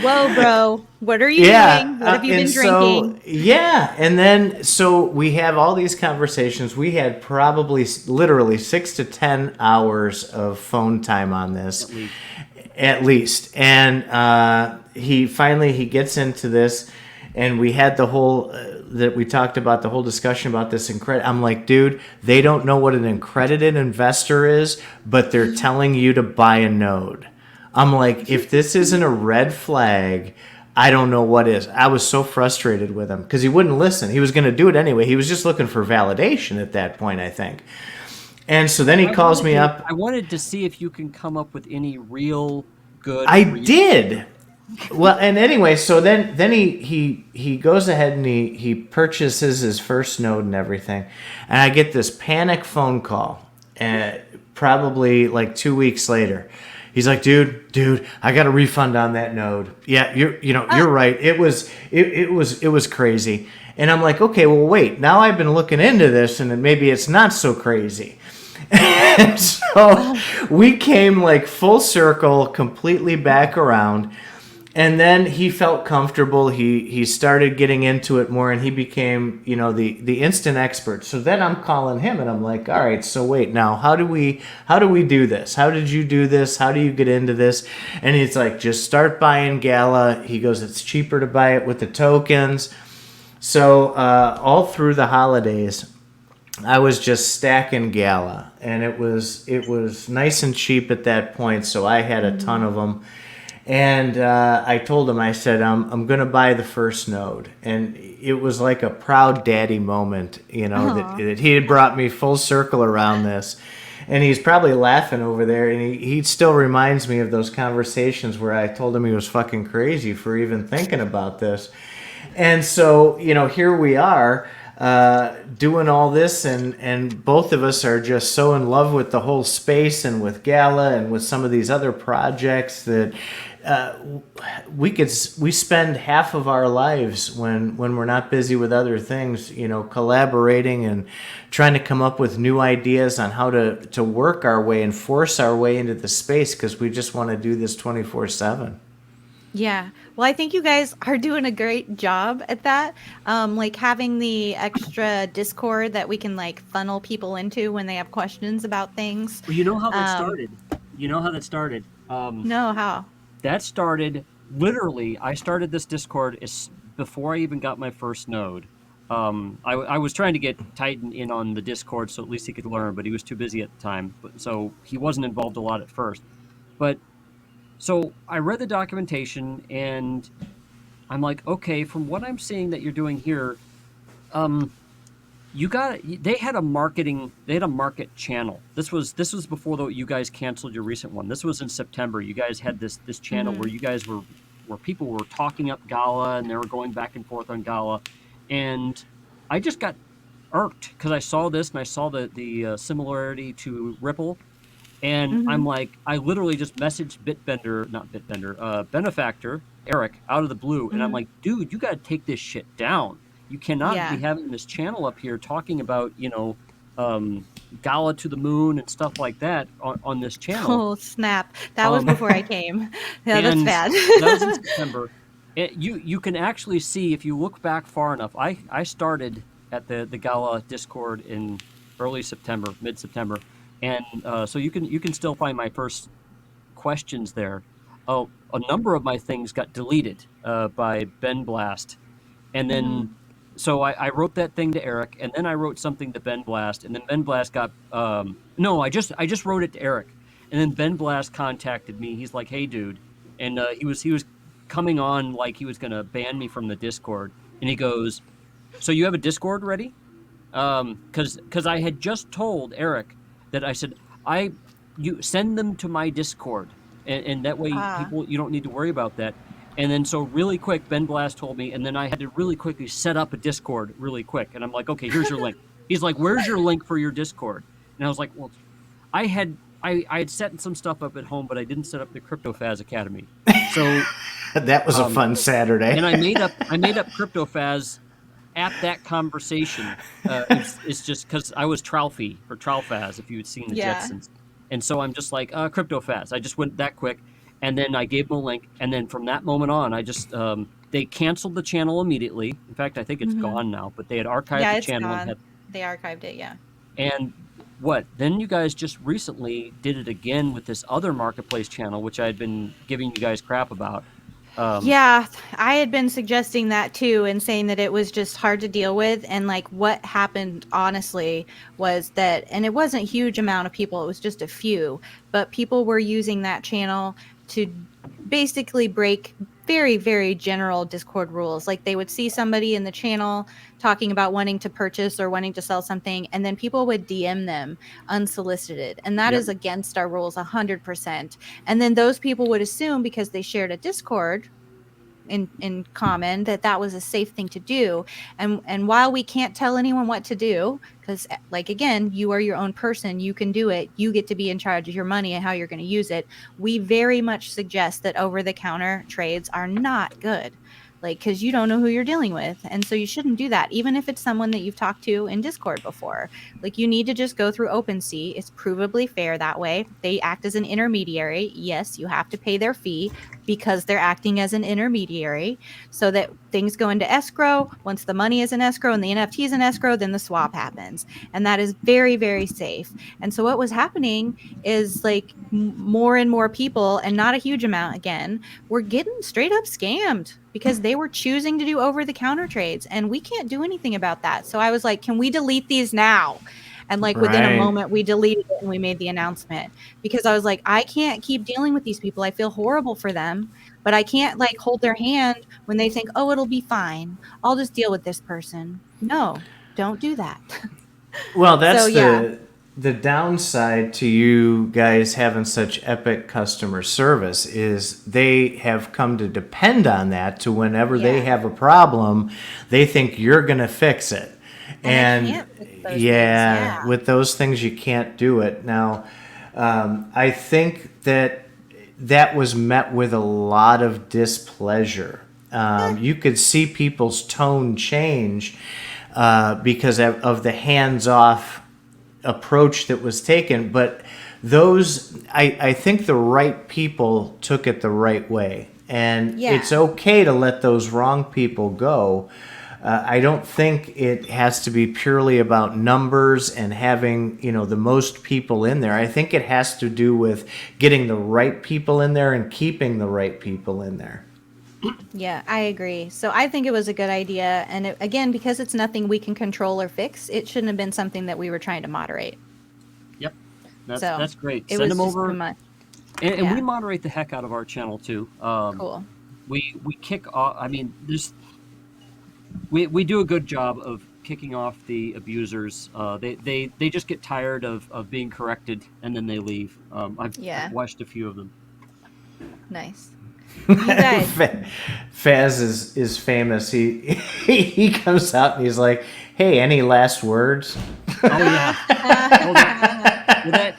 Whoa, bro. What are you doing? What have you been drinking? And then so we have all these conversations. We had probably literally 6 to 10 hours of phone time on this. At least. And he gets into this, and we had the whole that we talked about, the whole discussion about this. I'm like, dude, they don't know what an accredited investor is, but they're telling you to buy a node. I'm like, if this isn't a red flag, I don't know what is. I was so frustrated with him because he wouldn't listen. He was going to do it anyway. He was just looking for validation at that point, I think. And so then he calls me up. I wanted to see if you can come up with any real good. I did. Well, and anyway, so then he goes ahead and he purchases his first node and everything. And I get this panic phone call, probably like 2 weeks later. He's like, dude, I got a refund on that node. Yeah, you're right. It was crazy. And I'm like, okay, well, wait. Now I've been looking into this, and maybe it's not so crazy. And so we came like full circle, completely back around. And then he felt comfortable. He started getting into it more, and he became, the instant expert. So then I'm calling him, and I'm like, all right, so wait, now how do we do this? How did you do this? How do you get into this? And he's like, just start buying Gala. He goes, it's cheaper to buy it with the tokens. So all through the holidays, I was just stacking Gala, and it was nice and cheap at that point. So I had a ton of them. And I told him, I said, I'm going to buy the first node. And it was like a proud daddy moment, that he had brought me full circle around this. And he's probably laughing over there. And he still reminds me of those conversations where I told him he was fucking crazy for even thinking about this. And so, here we are doing all this. And both of us are just so in love with the whole space and with Gala and with some of these other projects that we spend half of our lives when we're not busy with other things, collaborating and trying to come up with new ideas on how to work our way and force our way into the space because we just want to do this 24/7. Yeah. Well, I think you guys are doing a great job at that. Like having the extra Discord that we can funnel people into when they have questions about things. Well, you know how that started? No, how? That That started literally, I started this Discord before I even got my first node. I was trying to get Titan in on the Discord so at least he could learn, but he was too busy at the time. So he wasn't involved a lot at first. But so I read the documentation and I'm like, okay, from what I'm seeing that you're doing here, they had a market channel. This was before you guys canceled your recent one. This was in September. You guys had this channel where you guys where people were talking up Gala and they were going back and forth on Gala, and I just got irked because I saw this and I saw the similarity to Ripple, and I'm like, I literally just messaged Benefactor Eric out of the blue, and I'm like, dude, you got to take this shit down. You cannot be having this channel up here talking about, Gala to the moon and stuff like that on this channel. Oh, snap. That was before I came. Yeah, that's bad. That was in September. You can actually see, if you look back far enough, I started at the Gala Discord in early September, mid-September. And so you can still find my first questions there. A number of my things got deleted by Ben Blast. And then so I wrote that thing to Eric, and then I wrote something to Ben Blast, and then Ben Blast got no, I just wrote it to Eric, and then Ben Blast contacted me. He's like, "Hey, dude," and he was coming on like he was gonna ban me from the Discord, and he goes, "So you have a Discord ready?" Because I had just told Eric that I said you send them to my Discord, and that way you don't need to worry about that. And then so really quick, Ben Blast told me, and then I had to really quickly set up a Discord really quick. And I'm like, okay, here's your link. He's like, where's your link for your Discord? And I was like, well, I had set some stuff up at home, but I didn't set up the CryptoFaz Academy. So that was a fun Saturday. And I made up CryptoFaz at that conversation. It's just because I was Tralfie for Tralfaz, if you had seen the Jetsons. And so I'm just like, CryptoFaz. I just went that quick. And then I gave them a link, and then from that moment on, I just they canceled the channel immediately. In fact, I think it's gone now, but they had archived the channel. Gone. They archived it, yeah. And then you guys just recently did it again with this other marketplace channel, which I had been giving you guys crap about. Yeah, I had been suggesting that too, and saying that it was just hard to deal with. And like what happened, honestly, was that, and it wasn't a huge amount of people, it was just a few, but people were using that channel to basically break very, very general Discord rules. Like they would see somebody in the channel talking about wanting to purchase or wanting to sell something, and then people would DM them unsolicited. And that is against our rules 100%. And then those people would assume, because they shared a Discord in common, that was a safe thing to do. And while we can't tell anyone what to do, because like, again, you are your own person, you can do it, you get to be in charge of your money and how you're going to use it, we very much suggest that over-the-counter trades are not good. Like, because you don't know who you're dealing with. And so you shouldn't do that, even if it's someone that you've talked to in Discord before. Like, you need to just go through OpenSea. It's provably fair that way. They act as an intermediary. Yes, you have to pay their fee because they're acting as an intermediary, so that things go into escrow. Once the money is in escrow and the NFT is in escrow, then the swap happens. And that is very, very safe. And so what was happening is like more and more people, and not a huge amount again, were getting straight up scammed because they were choosing to do over-the-counter trades, and we can't do anything about that. So I was like, can we delete these now? And like within a moment, we deleted it and we made the announcement, because I was like, I can't keep dealing with these people. I feel horrible for them, but I can't like hold their hand when they think, oh, it'll be fine, I'll just deal with this person. No, don't do that. Well, that's the downside to you guys having such epic customer service, is they have come to depend on that, to whenever they have a problem, they think you're going to fix it. And with those things, you can't do it. Now, I think that was met with a lot of displeasure. You could see people's tone change because of the hands-off approach that was taken. But I think the right people took it the right way. And it's okay to let those wrong people go. I don't think it has to be purely about numbers and having, the most people in there. I think it has to do with getting the right people in there and keeping the right people in there. Yeah, I agree. So I think it was a good idea. And again, because it's nothing we can control or fix, it shouldn't have been something that we were trying to moderate. Yep, So that's great. it Send was them just too over, much. and we Yeah, moderate the heck out of our channel too. cool. We kick off. I mean, we do a good job of kicking off the abusers. They just get tired of being corrected and then they leave. I've Yeah, watched a few of them. nice. You guys, Faz is famous. He comes out and he's like, "Hey, any last words?" Oh yeah. Well, that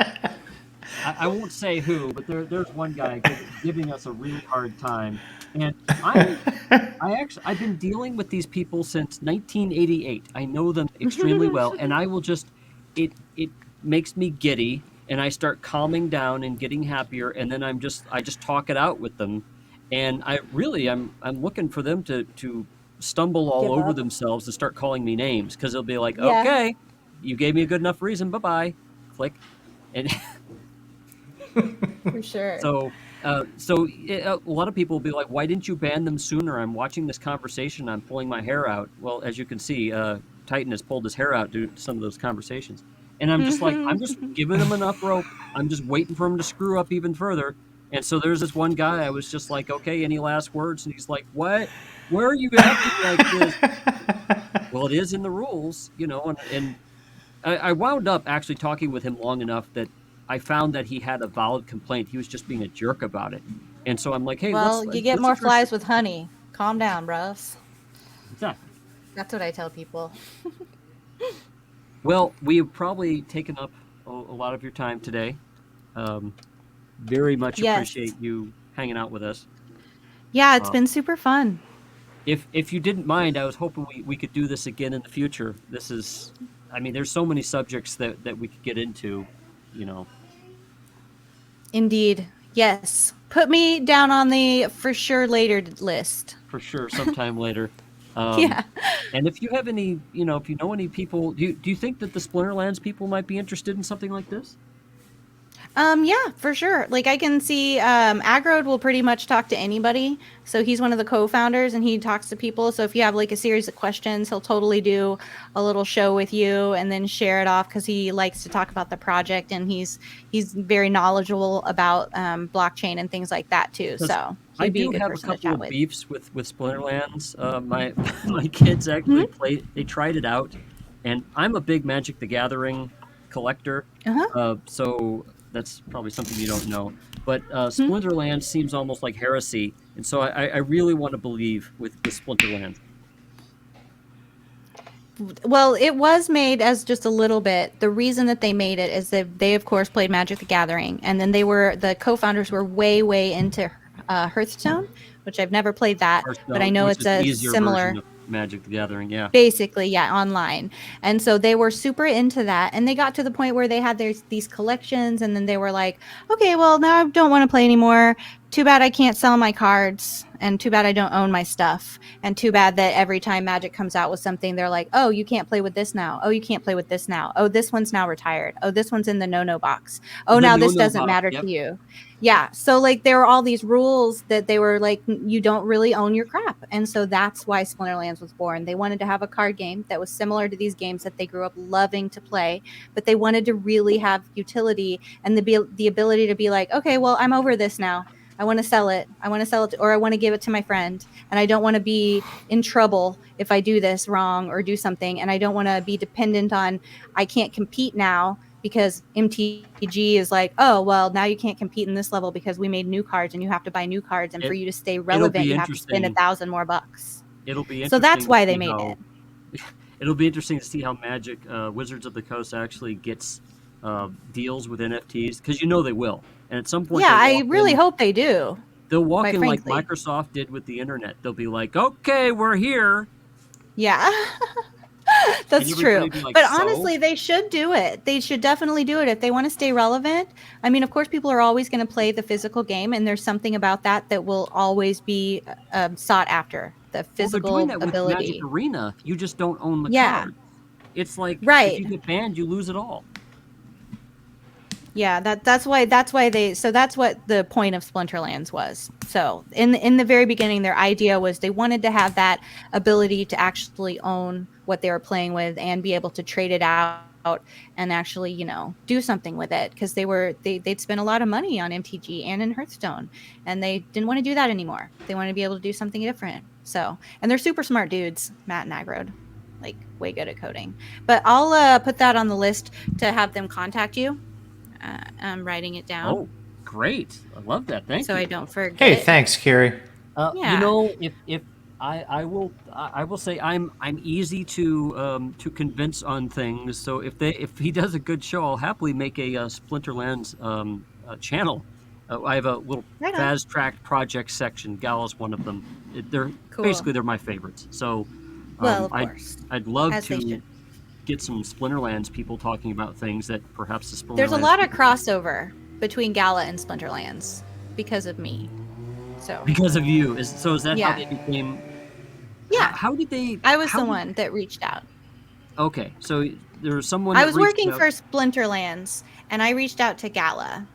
I won't say who, but there's one guy giving us a really hard time, and I've been dealing with these people since 1988. I know them extremely well, and I will just it makes me giddy, and I start calming down and getting happier, and then I just talk it out with them, and I'm looking for them to stumble all give over up. themselves and start calling me names because they'll be like, Yeah, okay, you gave me a good enough reason, bye bye, click, and for sure. so a lot of people will be like, "Why didn't you ban them sooner?" I'm watching this conversation. I'm pulling my hair out. Well, as you can see, Titan has pulled his hair out due to some of those conversations, and I'm just like, I'm just giving him enough rope. I'm just waiting for him to screw up even further. And so there's this one guy. I was just like, "Okay, any last words?" And he's like, "What? Where are you acting like this?" Well, it is in the rules, and I wound up actually talking with him long enough that I found that he had a valid complaint. He was just being a jerk about it, and so I'm like, "Hey, Well, you get let's more address flies it." with honey. Calm down, bros. Exactly. That's what I tell people. Well, we have probably taken up a lot of your time today. Um, Very much Yes. appreciate you hanging out with us. Yeah, it's Uh, been super fun. if you didn't mind, I was hoping we could do this again in the future. This is, I mean, there's so many subjects that we could get into, you know, Indeed. Yes. Put me down on the for sure later list. for sure sometime later. Um, Yeah. and if you have any, if you know any people, do you think that the Splinterlands people might be interested in something like this? Yeah, for sure. Like I can see Agrod will pretty much talk to anybody. So he's one of the co-founders and he talks to people. So if you have like a series of questions, he'll totally do a little show with you and then share it off because he likes to talk about the project and he's very knowledgeable about blockchain and things like that too. Because So I he'd be a do good have a person to couple chat of with. beefs with Splinterlands. My my kids actually Hmm. played. They tried it out, and I'm a big Magic the Gathering collector. Uh-huh. So that's probably something you don't know. But Hmm. Splinterlands seems almost like heresy, and so I really want to believe with Splinterlands. Well, it was made as just a little bit. The reason that they made it is that they, of course, played Magic the Gathering, and then the co-founders were way into Hearthstone, which I've never played that, but I Hearthstone, know which it's is the a easier version similar. of Magic the Gathering. Yeah. Basically, yeah, online. And so they were super into that. And they got to the point where they had these collections. And then they were like, okay, well, now I don't want to play anymore. Too bad I can't sell my cards. And too bad I don't own my stuff. And too bad that every time Magic comes out with something, they're like, oh, you can't play with this now. Oh, you can't play with this now. Oh, this one's now retired. Oh, this one's in the no box. Oh, The now no this no doesn't box. matter to Yep. you. Yeah. So like there were all these rules that they were like, you don't really own your crap. And so that's why Splinterlands was born. They wanted to have a card game that was similar to these games that they grew up loving to play, but they wanted to really have utility and the ability to be like, okay, well, I'm over this now. I want to sell it. I want to sell it or I want to give it to my friend. And I don't want to be in trouble if I do this wrong or do something. And I don't want to be dependent on, I can't compete now because MTG is like, oh, well, now you can't compete in this level because we made new cards and you have to buy new cards. And for It you to stay it'll relevant, be you have to spend interesting. 1,000 more bucks. It'll be So that's interesting to why they see made how it. it'll be interesting to see how Magic Wizards of the Coast actually gets deals with NFTs because they will, and at some point Yeah, I really hope they do, they'll walk quite in like frankly. Microsoft did with the internet. They'll be like, "Okay, we're here," Yeah, and that's everybody true. be like, But "So." honestly, they should do it. They should definitely do it if they want to stay relevant. I mean, of course, people are always going to play the physical game, and there's something about that that will always be sought after the Well, they're doing physical that with Magic ability. Arena. You just don't own the Yeah, card. It's like if right. you get banned, you lose it all. Yeah, that's why that's what the point of Splinterlands was. So in the very beginning, their idea was they wanted to have that ability to actually own what they were playing with and be able to trade it out and actually, do something with it, because they'd spent a lot of money on MTG and in Hearthstone, and they didn't want to do that anymore. They want to be able to do something different. So, and they're super smart dudes, Matt and Agrod, like way good at coding. But I'll put that on the list to have them contact you. I'm writing it down Oh, great! I love that. Thank so I you. don't forget Hey, it. thanks, Carrie. Yeah. If I will say I'm easy to convince on things. So if he does a good show, I'll happily make a Splinterlands channel. I have a little Right on. fast track project section. Gala's one of them. They're Cool. they're my favorites. So Well, of I course, I'd love as they to should. get some Splinterlands people talking about things that perhaps the There's a Splinterlands lot of people don't. crossover between Gala and Splinterlands because of me. So, Because of you. Is that how yeah. they became? Yeah. How did they? I was How the did? one that reached out. Okay, so there was someone I that was reached working out. for Splinterlands and I reached out to Gala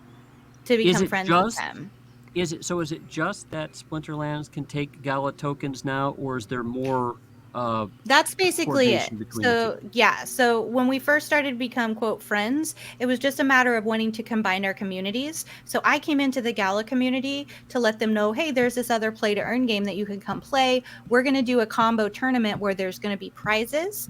to Is become it friends with just? them. Is it just that Splinterlands can take Gala tokens now, or is there more uh, That's basically it. coordination between the two? So, yeah. So, when we first started to become, quote, friends, it was just a matter of wanting to combine our communities. So, I came into the Gala community to let them know, hey, there's this other play to earn game that you can come play. We're going to do a combo tournament where there's going to be prizes,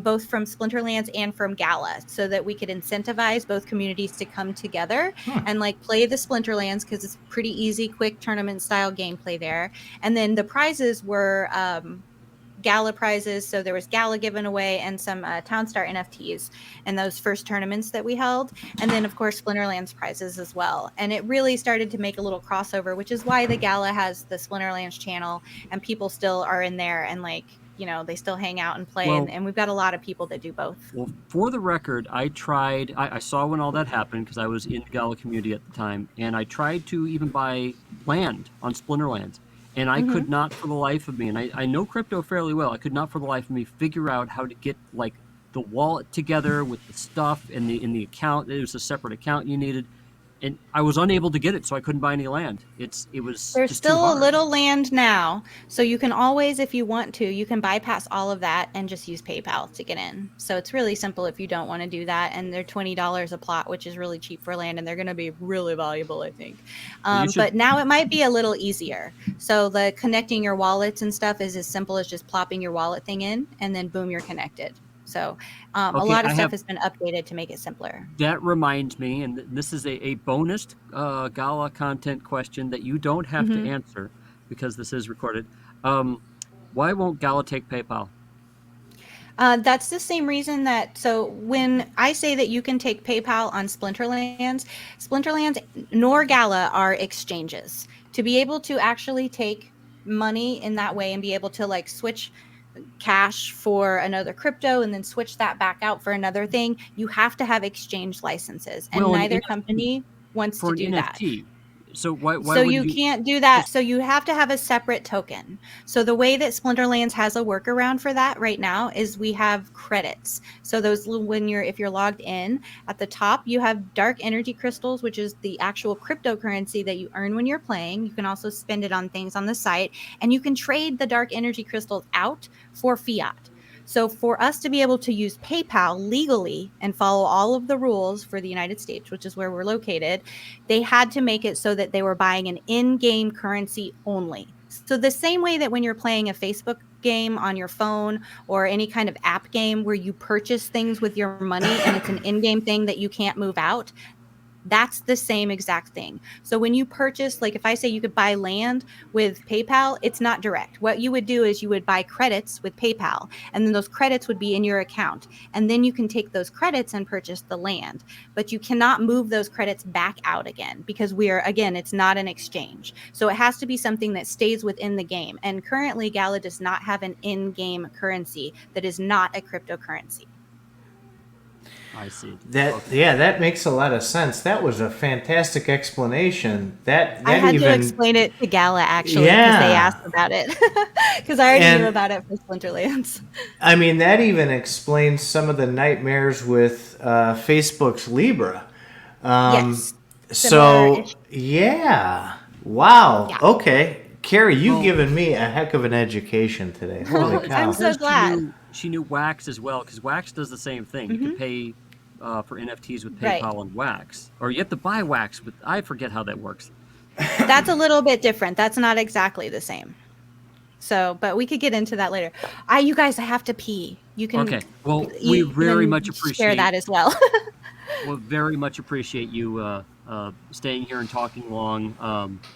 both from Splinterlands and from Gala, so that we could incentivize both communities to come together and like play the Splinterlands, because it's pretty easy, quick tournament style gameplay there. And then the prizes were, Gala prizes. So there was Gala given away and some Townstar NFTs in those first tournaments that we held. And then, of course, Splinterlands prizes as well. And it really started to make a little crossover, which is why the Gala has the Splinterlands channel and people still are in there and they still hang out and play. Well, And we've got a lot of people that do both. well, for the record, I tried. I saw when all that happened because I was in the Gala community at the time, and I tried to even buy land on Splinterlands, and I Mm-hmm. could not for the life of me. And I know crypto fairly well. I could not for the life of me figure out how to get like the wallet together with the stuff and the account. It was a separate account you needed, and I was unable to get it, so I couldn't buy any land. It was There's just too still a hard. little land now. So you can always, if you want to, you can bypass all of that and just use PayPal to get in. So it's really simple if you don't want to do that. And they're $20 a plot, which is really cheap for land. And they're going to be really valuable, I think. Well, you should. But now it might be a little easier. So the connecting your wallets and stuff is as simple as just plopping your wallet thing in and then boom, you're connected. So a Okay, lot of I stuff have. has been updated to make it simpler. That reminds me, and this is a bonus Gala content question that you don't have to Mm-hmm. answer because this is recorded. Um, why won't Gala take PayPal? That's the same reason so when I say that you can take PayPal on Splinterlands nor Gala are exchanges. To be able to actually take money in that way and be able to like switch cash for another crypto and then switch that back out for another thing, you have to have exchange licenses, and Well, an neither NFT company wants for to an do that. NFT. So why So wouldn't you you can't do that. just? So you have to have a separate token. So the way that Splinterlands has a workaround for that right now is we have credits. So those if you're logged in at the top, you have dark energy crystals, which is the actual cryptocurrency that you earn when you're playing. You can also spend it on things on the site, and you can trade the dark energy crystals out for fiat. So for us to be able to use PayPal legally and follow all of the rules for the United States, which is where we're located, they had to make it so that they were buying an in-game currency only. So the same way that when you're playing a Facebook game on your phone or any kind of app game where you purchase things with your money and it's an in-game thing that you can't move out, that's the same exact thing. So when you purchase, like if I say you could buy land with PayPal, it's not direct. What you would do is you would buy credits with PayPal, and then those credits would be in your account. And then you can take those credits and purchase the land. But you cannot move those credits back out again because it's not an exchange. So it has to be something that stays within the game. And currently, Gala does not have an in-game currency that is not a cryptocurrency. I see. Okay. That makes a lot of sense. That was a fantastic explanation. I That had to even explain it to Gala actually because they yeah. asked about it because I already knew And about it for Splinterlands. I mean, that even explains some of the nightmares with Facebook's Libra. Yes. So Similar-ish. yeah, wow. Yeah. Okay, Carrie, you've Well, given me a heck of an education today. Holy well, it's I'm cow! so because glad. she knew Wax as well, because Wax does the same thing. You can Hmm. pay for NFTs with Right. PayPal and Wax, or you have to buy Wax with. I forget how that works. That's a little bit different. That's not exactly the same. So, but we could get into that later. You guys, I have to pee. You can Okay. Well, we very even much share appreciate that as well. Well, very much appreciate you staying here and talking long.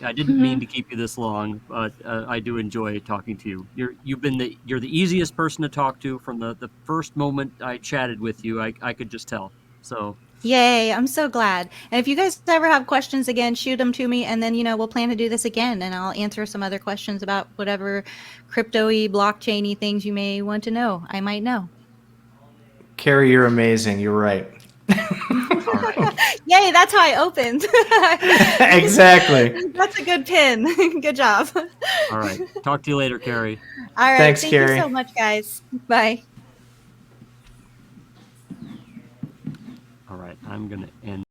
I didn't mean Hmm. to keep you this long, but I do enjoy talking to you. You're the easiest person to talk to from the first moment I chatted with you. I could just tell. So Yay, I'm so glad. And if you guys ever have questions again, shoot them to me, and then, we'll plan to do this again, and I'll answer some other questions about whatever crypto-y, blockchain-y things you may want to know. I might know. Carrie, you're amazing. You're right. all right, Yay, that's how I opened. Exactly. That's a good pin. Good job. all right. Talk to you later, Carrie. All right. Thanks, Thank you so Carrie. much, guys. Bye. All right, I'm gonna end.